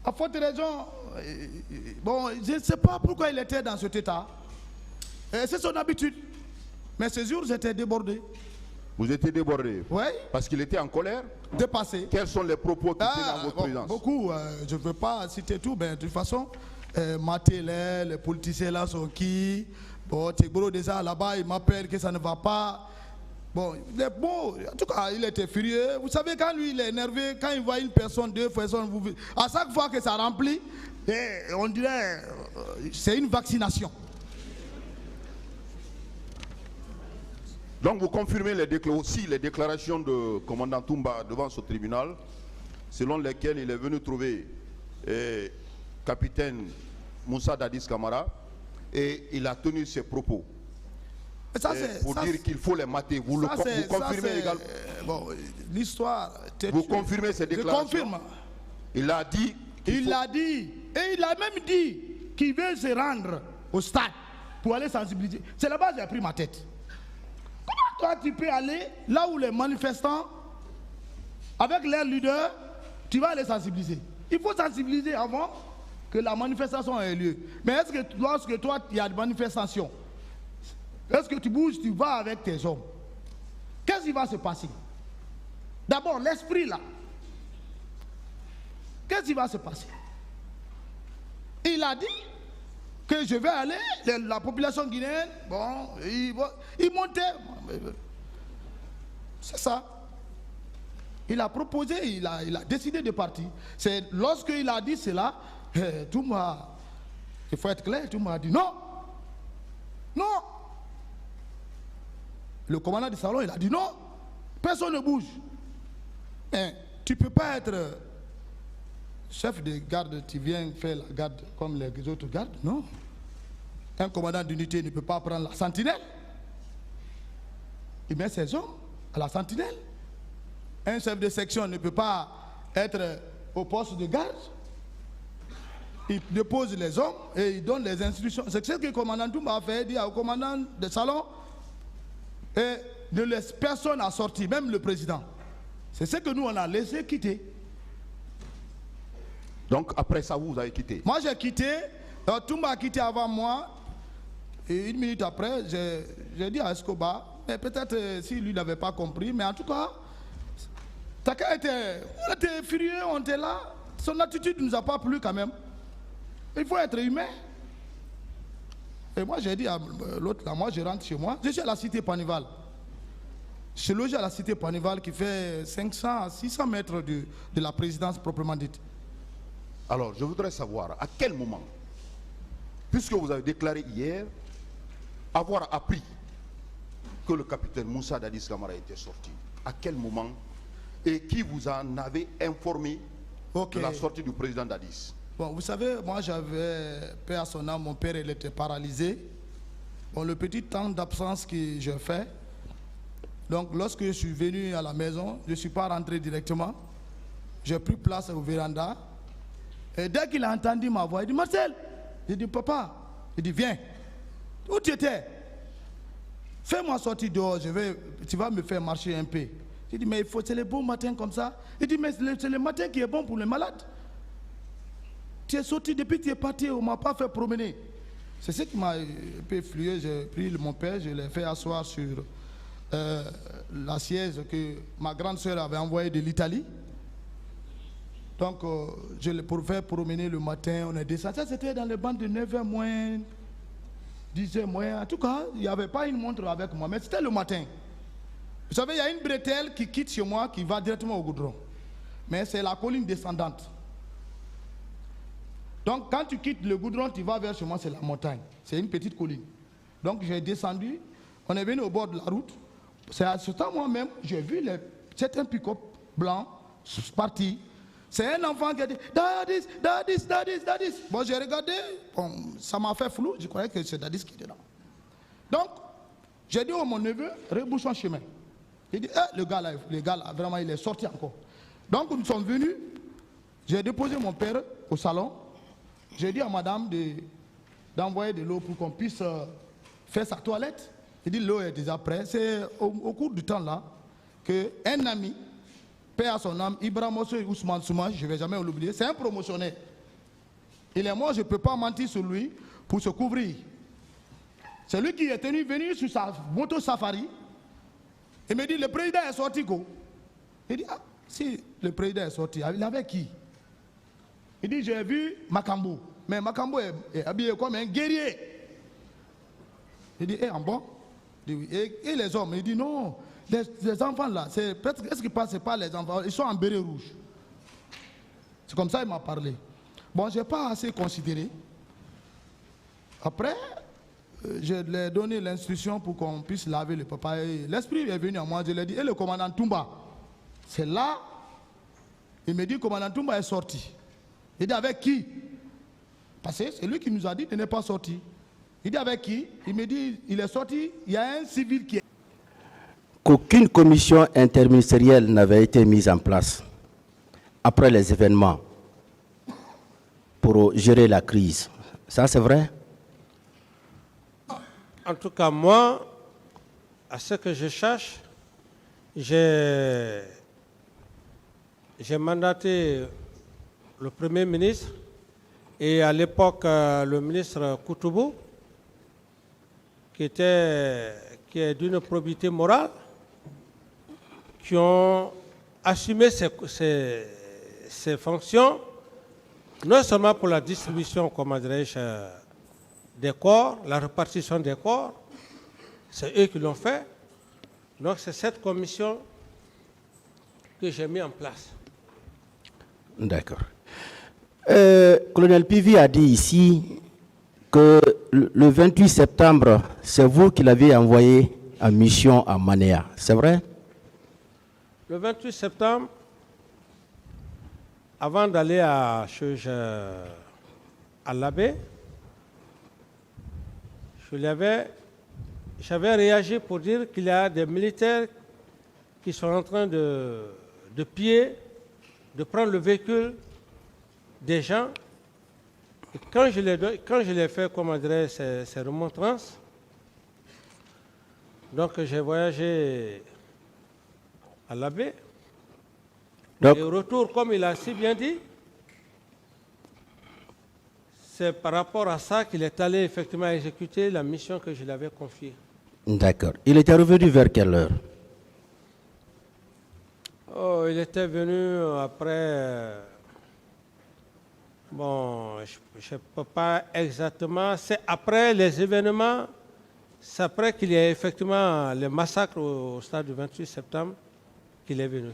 À forte raison, bon, je ne sais pas pourquoi il était dans cet état. C'est son habitude. Mais ce jour, j'étais débordé. Vous étiez débordé? Oui. Parce qu'il était en colère? Dépassé. Quels sont les propos qui étaient dans votre présence? Beaucoup. Je ne veux pas citer tout, mais de toute façon, Maté, les politiciens là sont qui? Bon, Tigboro déjà là-bas, il m'appelle que ça ne va pas. Bon, il est bon. En tout cas, il était furieux. Vous savez, quand lui, il est énervé, quand il voit une personne, deux personnes, à chaque fois que ça remplit, on dirait c'est une vaccination. Donc vous confirmez aussi les déclarations de commandant Toumba devant ce tribunal, selon lesquelles il est venu trouver capitaine Moussa Dadis Camara et il a tenu ses propos. Ça, pour dire qu'il faut les mater. Vous confirmez également? Bon, l'histoire. Vous confirmez ces déclarations? Je confirme. Il a dit. Il l'a dit. Et il a même dit qu'il veut se rendre au stade pour aller sensibiliser. C'est là-bas que j'ai pris ma tête. Comment toi tu peux aller là où les manifestants, avec leurs leaders, tu vas les sensibiliser? Il faut sensibiliser avant que la manifestation ait lieu. Mais est-ce que lorsque toi, il y a des manifestations, est-ce que tu bouges, tu vas avec tes hommes? Qu'est-ce qui va se passer? D'abord, l'esprit là. Qu'est-ce qui va se passer? Il a dit que je vais aller, la population guinéenne, bon, il montait. C'est ça. Il a proposé, il a décidé de partir. C'est lorsqu'il a dit cela, tout m'a... Il faut être clair, tout m'a dit non. Non. Le commandant du salon, il a dit non. Personne ne bouge. Mais tu ne peux pas être chef de garde, tu viens faire la garde comme les autres gardes. Non. Un commandant d'unité ne peut pas prendre la sentinelle. Il met ses hommes à la sentinelle. Un chef de section ne peut pas être au poste de garde. Il dépose les hommes et il donne les instructions. C'est ce que le commandant Toumba a fait, il dit au commandant de salon, et ne laisse personne à sortir, même le président. C'est ce que nous on a laissé quitter. Donc après ça, vous avez quitté? Moi j'ai quitté, Toumba a quitté avant moi, et une minute après, j'ai dit à Escobar, mais peut-être si lui n'avait pas compris, mais en tout cas, Taka on était furieux, on était là, son attitude ne nous a pas plu quand même. Il faut être humain. Et moi j'ai dit à l'autre là, moi je rentre chez moi, je suis à la cité Panival. Je suis logé à la cité Panival qui fait 500 à 600 mètres de la présidence proprement dite. Alors je voudrais savoir à quel moment, puisque vous avez déclaré hier avoir appris que le capitaine Moussa Dadis Camara était sorti, à quel moment et qui vous en avait informé de la sortie du président Dadis? Bon, vous savez, moi j'avais, paix à son âme, mon père il était paralysé. Bon, le petit temps d'absence que je fais, donc lorsque je suis venu à la maison, je ne suis pas rentré directement. J'ai pris place au véranda. Et dès qu'il a entendu ma voix, il dit Marcel, j'ai dit papa, il dit viens. Où tu étais? Fais-moi sortir dehors, tu vas me faire marcher un peu. J'ai dit mais il faut, c'est le beau matin comme ça. Il dit mais c'est le matin qui est bon pour les malades. Tu es sorti depuis que tu es parti, on ne m'a pas fait promener. C'est ce qui m'a un peu flué. J'ai pris mon père, je l'ai fait asseoir sur la siège que ma grande soeur avait envoyée de l'Italie. Donc, je l'ai pour faire promener le matin, on est descendu. Ça, c'était dans les bandes de 9h moins, 10h moins. En tout cas, il n'y avait pas une montre avec moi, mais c'était le matin. Vous savez, il y a une bretelle qui quitte chez moi, qui va directement au goudron. Mais c'est la colline descendante. Donc, quand tu quittes le goudron, tu vas vers chez moi, c'est la montagne. C'est une petite colline. Donc, j'ai descendu. On est venu au bord de la route. C'est à ce temps, moi-même, j'ai vu certains pick-up blancs partis. C'est un enfant qui a dit Dadis, Dadis, Dadis, Dadis. Bon, j'ai regardé. Bon, ça m'a fait flou. Je croyais que c'est Dadis qui était là. Donc, j'ai dit à mon neveu, rebouche son chemin. Il dit, le gars là, vraiment, il est sorti encore. Donc, nous sommes venus. J'ai déposé mon père au salon. J'ai dit à madame d'envoyer de l'eau pour qu'on puisse faire sa toilette. Il dit l'eau est déjà prête. C'est au cours du temps là qu'un ami paix à son âme, Ibrahim Mosso et Ousmane Souma, je ne vais jamais l'oublier, c'est un promotionnaire. Il est mort, je ne peux pas mentir sur lui pour se couvrir. C'est lui qui est venu sur sa moto safari. Il me dit, le président est sorti, go. Il dit, ah, si le président est sorti, il avait qui? Il dit, j'ai vu Makambo. Mais Makambo est habillé comme un guerrier. Il dit, en bon? Il dit, oui. Et les hommes? Il dit, non, les enfants là, est-ce qu'ils passent pas les enfants? Ils sont en béret rouge. C'est comme ça qu'il m'a parlé. Bon, je n'ai pas assez considéré. Après, je lui ai donné l'instruction pour qu'on puisse laver le papa. L'esprit est venu à moi, je lui ai dit, et le commandant Toumba? C'est là, il me dit, le commandant Toumba est sorti. Il dit, avec qui? Parce que c'est lui qui nous a dit qu'il n'est pas sorti. Il dit, avec qui? Il me dit, il est sorti, il y a un civil qui est... Qu'aucune commission interministérielle n'avait été mise en place après les événements pour gérer la crise. Ça, c'est vrai? En tout cas, moi, à ce que je cherche, j'ai mandaté le Premier ministre et à l'époque le ministre Koutoubou, qui est d'une probité morale, qui ont assumé ces fonctions, non seulement pour la distribution, comment dirais-je, des corps, la répartition des corps, c'est eux qui l'ont fait. Donc c'est cette commission que j'ai mis en place. D'accord. Colonel Pivi a dit ici que le 28 septembre, c'est vous qui l'avez envoyé en mission à Manéa. C'est vrai? Le 28 septembre, avant d'aller à l'abbé, j'avais réagi pour dire qu'il y a des militaires qui sont en train de piller, de prendre le véhicule des gens. Et quand je l'ai fait, comment dire, ces remontrances, donc j'ai voyagé à l'abbé. Et au retour, comme il a si bien dit, c'est par rapport à ça qu'il est allé effectivement exécuter la mission que je lui avais confiée. D'accord. Il était revenu vers quelle heure? Oh, il était venu après... Bon, je ne peux pas exactement... C'est après les événements, c'est après qu'il y a effectivement le massacre au stade du 28 septembre qu'il est venu.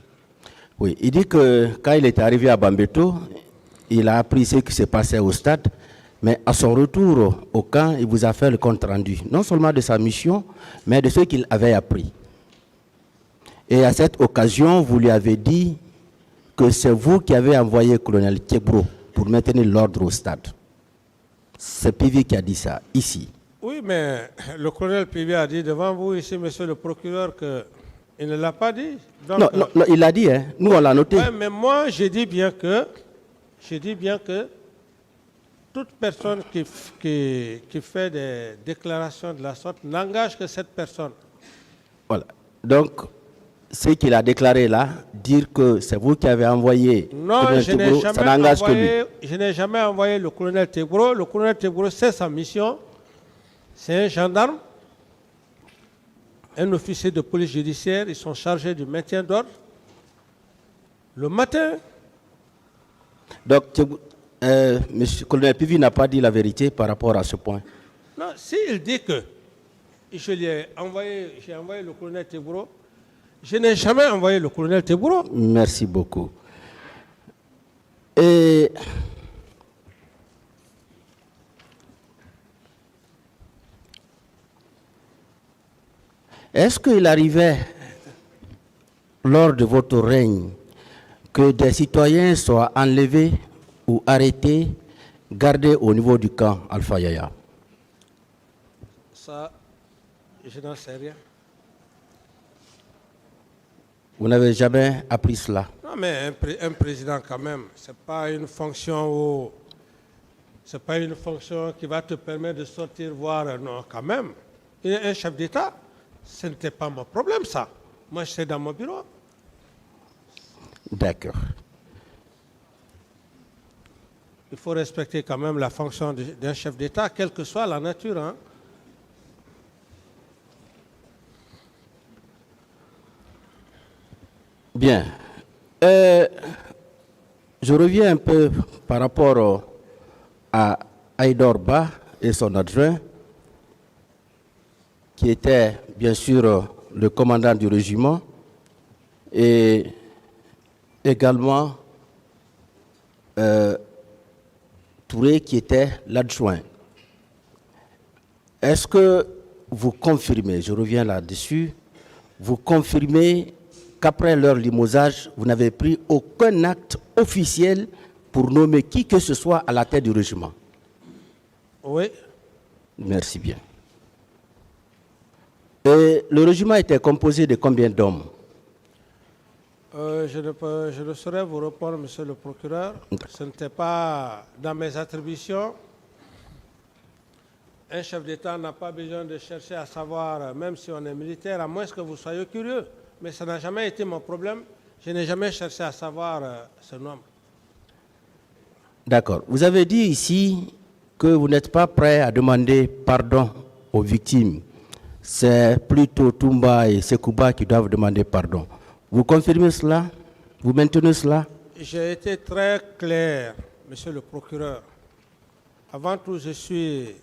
Oui, il dit que quand il est arrivé à Bambeto, il a appris ce qui s'est passé au stade, mais à son retour au camp, il vous a fait le compte rendu, non seulement de sa mission, mais de ce qu'il avait appris. Et à cette occasion, vous lui avez dit que c'est vous qui avez envoyé le colonel Thiebro pour maintenir l'ordre au stade. C'est Pivi qui a dit ça, ici. Oui, mais le colonel Pivi a dit devant vous, ici, monsieur le procureur, qu'il ne l'a pas dit. Donc, non, il l'a dit, hein. Nous on l'a noté. Ouais, mais moi, je dis bien que toute personne qui fait des déclarations de la sorte n'engage que cette personne. Voilà. Donc, ce qu'il a déclaré là, dire que c'est vous qui avez envoyé non, le colonel Thiebro, ça n'engage que lui. Je n'ai jamais envoyé le colonel Thiebro. Le colonel Thiebro, c'est sa mission. C'est un gendarme, un officier de police judiciaire. Ils sont chargés du maintien d'ordre. Le matin. Donc, M. colonel Pivi n'a pas dit la vérité par rapport à ce point. Non, s'il dit que j'ai envoyé le colonel Thiebro, je n'ai jamais envoyé le colonel Thiebro. Merci beaucoup. Et est-ce qu'il arrivait, lors de votre règne, que des citoyens soient enlevés ou arrêtés, gardés au niveau du camp Alpha Yaya? Ça, je n'en sais rien. Vous n'avez jamais appris cela? Non, mais un président quand même, c'est pas une fonction qui va te permettre de sortir voir, non, quand même. Un chef d'État, ce n'était pas mon problème, ça. Moi, j'étais dans mon bureau. D'accord. Il faut respecter quand même la fonction d'un chef d'État, quelle que soit la nature. Hein. Bien. Je reviens un peu par rapport à Aïdor Ba et son adjoint, qui était bien sûr le commandant du régiment et également Touré qui était l'adjoint. Est-ce que vous confirmez, je reviens là-dessus, vous confirmez qu'après leur limogeage, vous n'avez pris aucun acte officiel pour nommer qui que ce soit à la tête du régiment? Oui. Merci bien. Et le régiment était composé de combien d'hommes? Je ne saurais vous répondre, monsieur le procureur. Ce n'était pas dans mes attributions. Un chef d'État n'a pas besoin de chercher à savoir, même si on est militaire, à moins que vous soyez curieux. Mais ça n'a jamais été mon problème. Je n'ai jamais cherché à savoir ce nombre. D'accord. Vous avez dit ici que vous n'êtes pas prêt à demander pardon aux victimes. C'est plutôt Toumba et Sekouba qui doivent demander pardon. Vous confirmez cela? Vous maintenez cela? J'ai été très clair, monsieur le procureur. Avant tout, je suis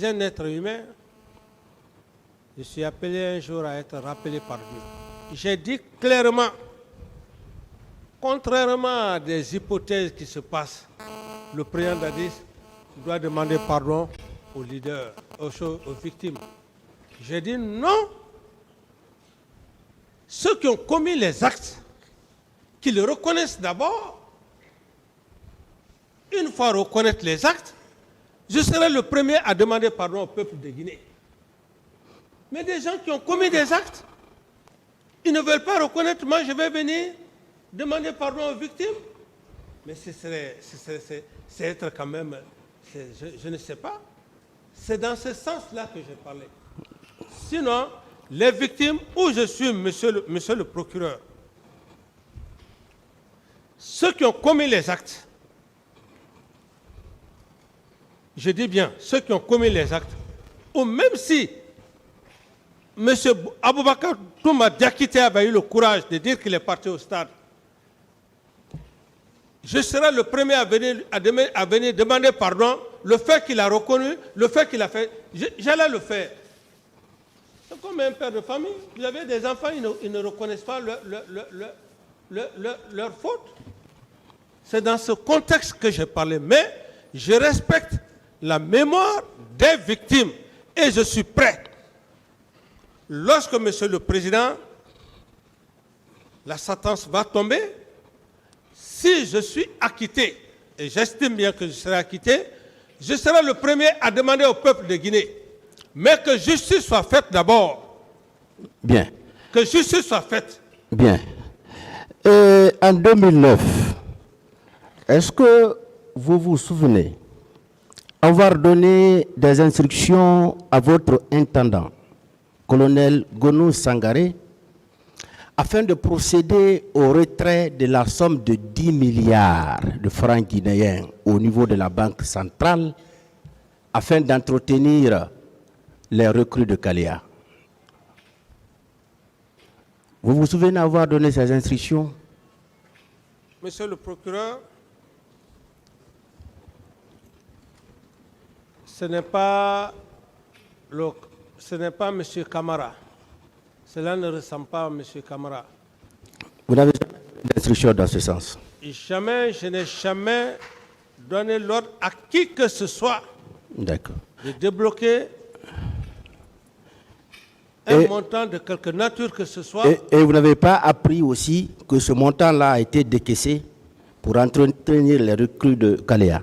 un être humain. Je suis appelé un jour à être rappelé par Dieu. J'ai dit clairement, contrairement à des hypothèses qui se passent, le président Dadis doit demander pardon aux leaders, aux victimes. J'ai dit non. Ceux qui ont commis les actes, qu'ils le reconnaissent d'abord. Une fois reconnaître les actes, je serai le premier à demander pardon au peuple de Guinée. Mais des gens qui ont commis des actes, ils ne veulent pas reconnaître, moi je vais venir demander pardon aux victimes. Mais c'est être quand même, je ne sais pas. C'est dans ce sens-là que j'ai parlé. Sinon, les victimes, où je suis, monsieur le procureur, ceux qui ont commis les actes, je dis bien, ceux qui ont commis les actes, ou même si M. Aboubakar Touma Diakité avait eu le courage de dire qu'il est parti au stade, je serai le premier à venir demander pardon, le fait qu'il a reconnu, le fait qu'il a fait, j'allais le faire. C'est comme un père de famille, vous avez des enfants, ils ne reconnaissent pas leur faute. C'est dans ce contexte que j'ai parlé, mais je respecte la mémoire des victimes et je suis prêt. Lorsque, monsieur le président, la sentence va tomber, si je suis acquitté, et j'estime bien que je serai acquitté, je serai le premier à demander au peuple de Guinée, mais que justice soit faite d'abord. Bien. Que justice soit faite. Bien. En 2009, est-ce que vous vous souvenez avoir donné des instructions à votre intendant, colonel Gonou Sangaré, afin de procéder au retrait de la somme de 10 milliards de francs guinéens au niveau de la Banque centrale, afin d'entretenir les recrues de Kaléa? Vous vous souvenez avoir donné ces instructions? Monsieur le procureur, ce n'est pas M. Camara. Cela ne ressemble pas à M. Camara. Vous n'avez jamais donné d'instructions dans ce sens? Je n'ai jamais donné l'ordre à qui que ce soit de débloquer un montant de quelque nature que ce soit. Et vous n'avez pas appris aussi que ce montant-là a été décaissé pour entretenir les recrues de Kaléa?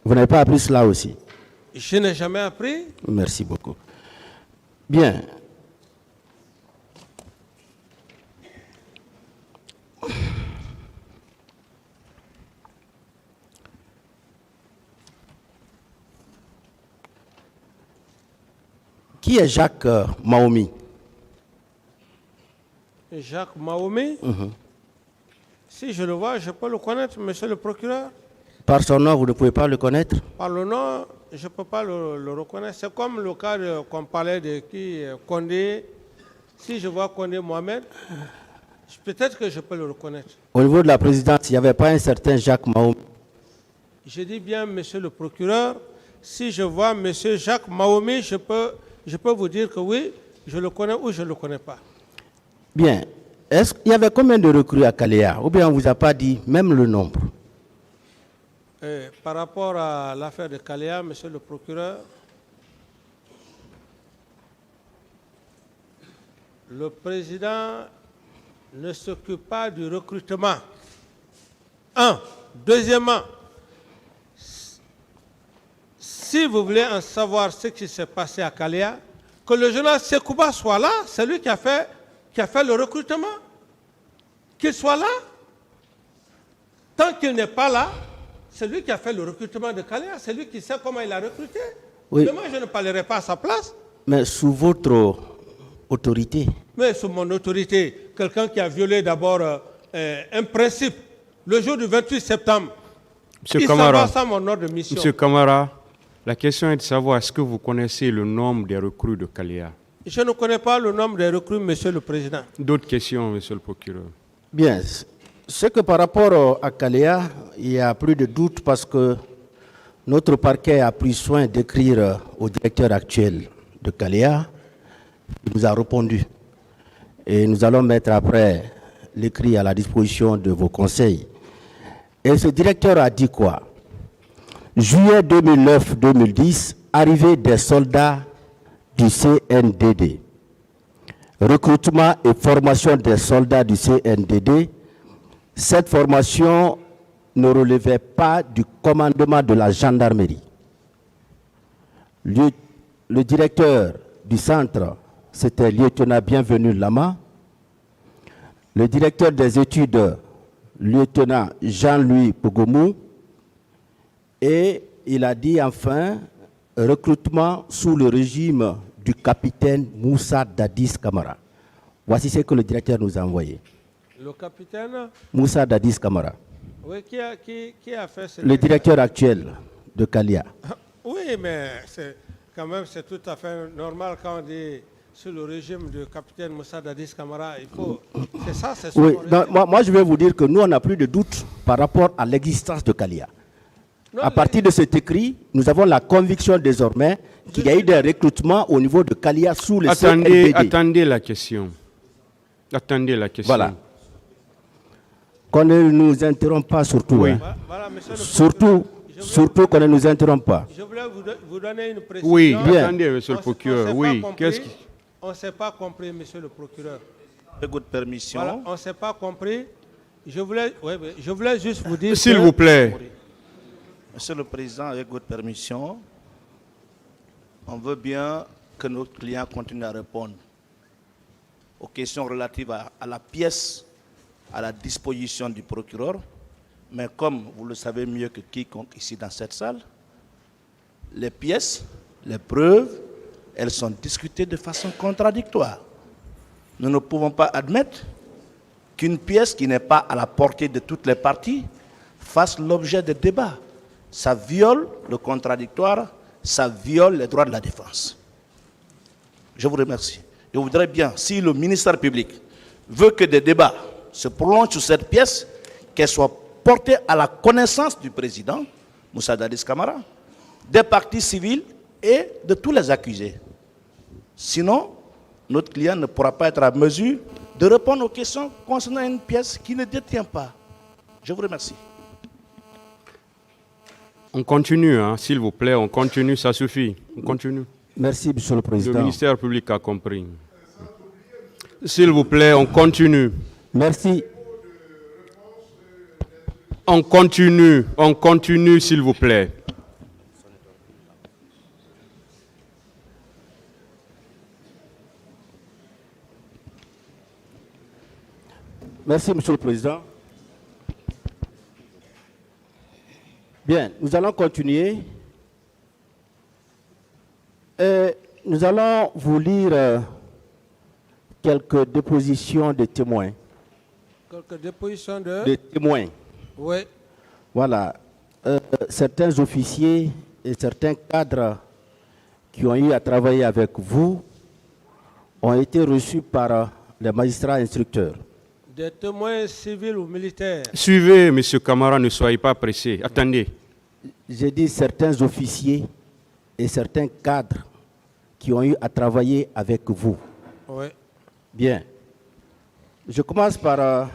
Vous n'avez pas appris cela aussi? Je n'ai jamais appris. Merci beaucoup. Bien. Qui est Jacques Maomi? Jacques Mahomé. Si je le vois, je peux le connaître, monsieur le procureur. Par son nom, vous ne pouvez pas le connaître? Par le nom, je ne peux pas le reconnaître. C'est comme le cas qu'on parlait de Condé. Si je vois Condé Mohamed, peut-être que je peux le reconnaître. Au niveau de la présidence, il n'y avait pas un certain Jacques Mahomé? Je dis bien, monsieur le procureur, si je vois monsieur Jacques Mahomé, je peux vous dire que oui, je le connais ou je ne le connais pas. Bien. Est-ce qu'il y avait combien de recrues à Kalea? Ou bien on ne vous a pas dit même le nombre? Par rapport à l'affaire de Kalea, monsieur le procureur, le président ne s'occupe pas du recrutement. Un. Deuxièmement, si vous voulez en savoir ce qui s'est passé à Kalea, que le général Sekouba soit là, c'est lui qui a fait le recrutement. Qu'il soit là. Tant qu'il n'est pas là, c'est lui qui a fait le recrutement de Kalea, c'est lui qui sait comment il a recruté. Oui. Demain, je ne parlerai pas à sa place. Mais sous votre autorité? Mais sous mon autorité, quelqu'un qui a violé d'abord un principe, le jour du 28 septembre, Monsieur il Camara, s'en va sans mon ordre de mission. Monsieur Camara, la question est de savoir est-ce que vous connaissez le nombre des recrues de Kalea? Je ne connais pas le nombre des recrues, monsieur le président. D'autres questions, monsieur le procureur? Bien. C'est que par rapport à Kalea, il n'y a plus de doute parce que notre parquet a pris soin d'écrire au directeur actuel de Kalea. Il nous a répondu. Et nous allons mettre après l'écrit à la disposition de vos conseils. Et ce directeur a dit quoi? Juillet 2009-2010, arrivée des soldats du CNDD. Recrutement et formation des soldats du CNDD. Cette formation ne relevait pas du commandement de la gendarmerie. Le directeur du centre, c'était lieutenant Bienvenu Lama. Le directeur des études, lieutenant Jean-Louis Pogomou. Et il a dit enfin, recrutement sous le régime du capitaine Moussa Dadis Kamara. Voici ce que le directeur nous a envoyé. Le capitaine Moussa Dadis Kamara. Oui, qui a fait ce... Le directeur actuel de Kalea. Oui, mais quand même, c'est tout à fait normal quand on dit sous le régime du capitaine Moussa Dadis Kamara. Il faut... C'est ça, c'est ça. Oui, moi, je vais vous dire que nous, on n'a plus de doute par rapport à l'existence de Kalea. À partir de cet écrit, nous avons la conviction désormais qu'il y a eu des recrutements au niveau de Kalea sous les CNDD. Attendez la question. Attendez la question. Voilà. Qu'on ne nous interrompt pas surtout. Oui. Hein. Voilà, Surtout qu'on ne nous interrompt pas. Je voulais vous donner une précision. Oui, bien. Attendez, monsieur le procureur. Oui, qu'est-ce qui... On ne s'est pas compris, monsieur le procureur. Avec votre permission. Voilà, on ne s'est pas compris. Je voulais juste vous dire... S'il vous plaît. Monsieur le Président, avec votre permission, on veut bien que notre client continue à répondre aux questions relatives à la pièce à la disposition du procureur. Mais comme vous le savez mieux que quiconque ici dans cette salle, les pièces, les preuves, elles sont discutées de façon contradictoire. Nous ne pouvons pas admettre qu'une pièce qui n'est pas à la portée de toutes les parties fasse l'objet de débats. Ça viole le contradictoire, ça viole les droits de la défense. Je vous remercie. Je voudrais bien, si le ministère public veut que des débats se prolongent sur cette pièce, qu'elle soit portée à la connaissance du président, Moussa Dadis Kamara, des parties civiles et de tous les accusés. Sinon, notre client ne pourra pas être à mesure de répondre aux questions concernant une pièce qui ne détient pas. Je vous remercie. On continue, hein, s'il vous plaît, on continue, ça suffit. On continue. Merci, monsieur le Président. Le ministère public a compris. S'il vous plaît, on continue. Merci. On continue, s'il vous plaît. Merci, monsieur le Président. Bien, nous allons continuer. Nous allons vous lire quelques dépositions de témoins. Quelques dépositions de... De témoins. Oui. Voilà. Certains officiers et certains cadres qui ont eu à travailler avec vous ont été reçus par les magistrats instructeurs. Des témoins civils ou militaires. Suivez, Monsieur Camara, ne soyez pas pressé. Attendez. J'ai dit certains officiers et certains cadres qui ont eu à travailler avec vous. Oui. Bien. Je commence par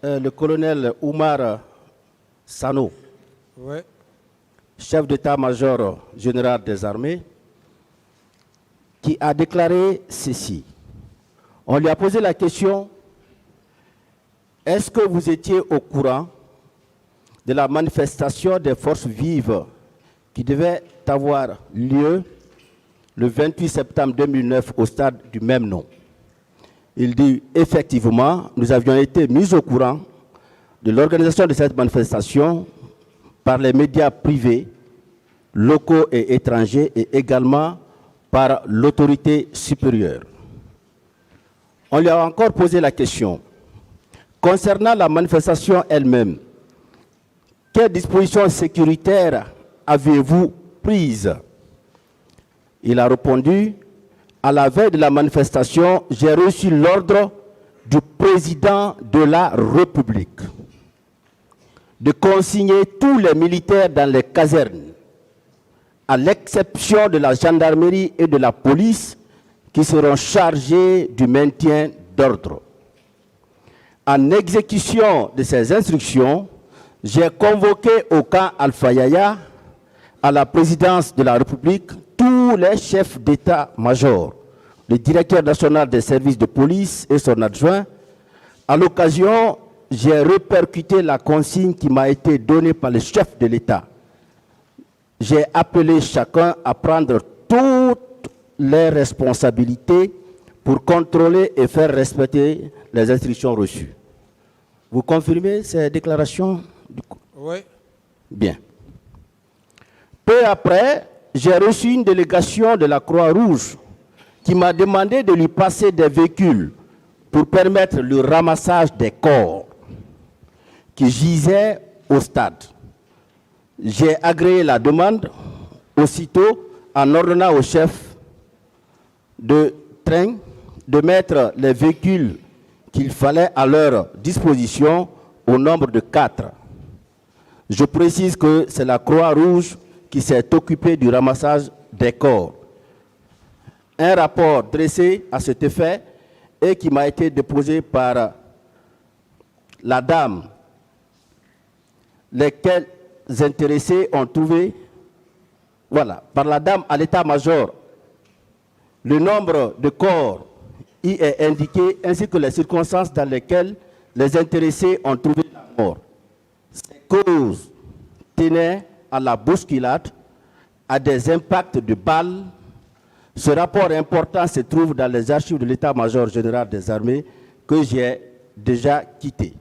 le colonel Oumar Sano, Oui. chef d'état-major général des armées, qui a déclaré ceci. On lui a posé la question, est-ce que vous étiez au courant de la manifestation des forces vives qui devait avoir lieu le 28 septembre 2009 au stade du même nom? Il dit, effectivement, nous avions été mis au courant de l'organisation de cette manifestation par les médias privés, locaux et étrangers, et également par l'autorité supérieure. On lui a encore posé la question, concernant la manifestation elle-même, quelles dispositions sécuritaires avez-vous prises? Il a répondu, à la veille de la manifestation, j'ai reçu l'ordre du président de la République de consigner tous les militaires dans les casernes, à l'exception de la gendarmerie et de la police, qui seront chargés du maintien d'ordre. En exécution de ces instructions, j'ai convoqué au camp Alpha Yaya, à la présidence de la République, tous les chefs d'état-major, le directeur national des services de police et son adjoint. À l'occasion, j'ai répercuté la consigne qui m'a été donnée par le chef de l'État. J'ai appelé chacun à prendre toutes les responsabilités pour contrôler et faire respecter les instructions reçues. Vous confirmez ces déclarations? Oui. Bien. Peu après, j'ai reçu une délégation de la Croix-Rouge qui m'a demandé de lui passer des véhicules pour permettre le ramassage des corps qui gisaient au stade. J'ai agréé la demande aussitôt en ordonnant au chef de train de mettre les véhicules qu'il fallait à leur disposition au nombre de 4. Je précise que c'est la Croix-Rouge qui s'est occupée du ramassage des corps. Un rapport dressé à cet effet et qui m'a été déposé par la dame, lesquels intéressés ont trouvé, voilà, par la dame à l'état-major, le nombre de corps y est indiqué ainsi que les circonstances dans lesquelles les intéressés ont trouvé la mort. Ces causes tenaient à la bousculade, à des impacts de balles. Ce rapport important se trouve dans les archives de l'état-major général des armées que j'ai déjà quitté.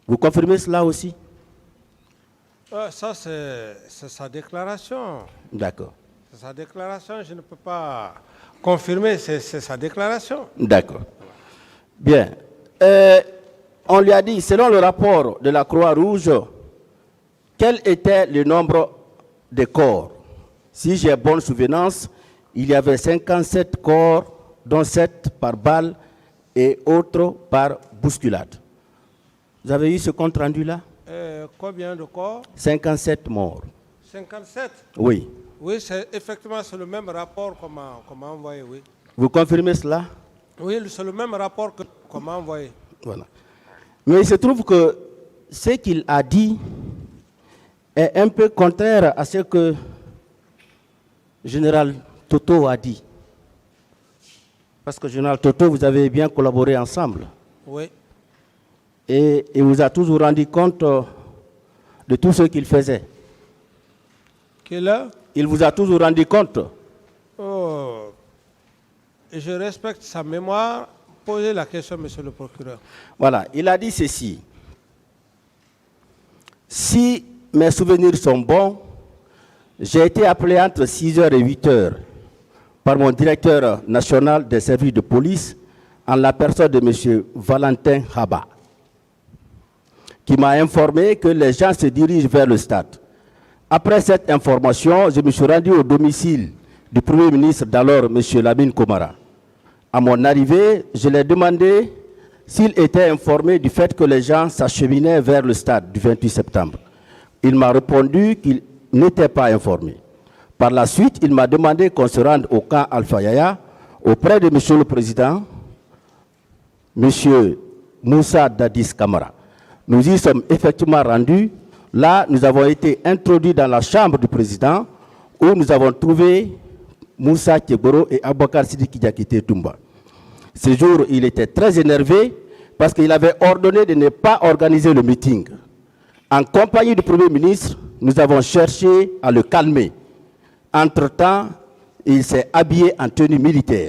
Vous confirmez cela aussi? Ça, c'est sa déclaration. D'accord. C'est sa déclaration, je ne peux pas confirmer, c'est sa déclaration. D'accord. Bien. On lui a dit, selon le rapport de la Croix-Rouge, quel était le nombre de corps? Si j'ai bonne souvenance, il y avait 57 corps, dont 7 par balle et autres par bousculade. Vous avez eu ce compte rendu-là? Combien de corps? 57 morts. 57? Oui. Oui, effectivement, c'est le même rapport qu'on m'a envoyé, oui. Vous confirmez cela? Oui, c'est le même rapport qu'on m'a envoyé. Voilà. Mais il se trouve que ce qu'il a dit est un peu contraire à ce que le général Toto a dit. Parce que général Toto, vous avez bien collaboré ensemble. Oui. Et il vous a toujours rendu compte de tout ce qu'il faisait. Il vous a toujours rendu compte. Oh. Et je respecte sa mémoire. Posez la question, monsieur le procureur. Voilà, il a dit ceci. Si mes souvenirs sont bons, j'ai été appelé entre 6h et 8h par mon directeur national des services de police en la personne de M. Valentin Haba, qui m'a informé que les gens se dirigent vers le stade. Après cette information, je me suis rendu au domicile du Premier ministre d'alors, M. Lamine Komara. À mon arrivée, je lui ai demandé s'il était informé du fait que les gens s'acheminaient vers le stade du 28 septembre. Il m'a répondu qu'il n'était pas informé. Par la suite, il m'a demandé qu'on se rende au camp Alpha Yaya auprès de M. le Président, M. Moussa Dadis Kamara. Nous y sommes effectivement rendus. Là, nous avons été introduits dans la chambre du Président où nous avons trouvé Moussa Keboro et Abouakar Sidiki Diakité Toumba. Ce jour, il était très énervé parce qu'il avait ordonné de ne pas organiser le meeting. En compagnie du Premier ministre, nous avons cherché à le calmer. Entre-temps, il s'est habillé en tenue militaire.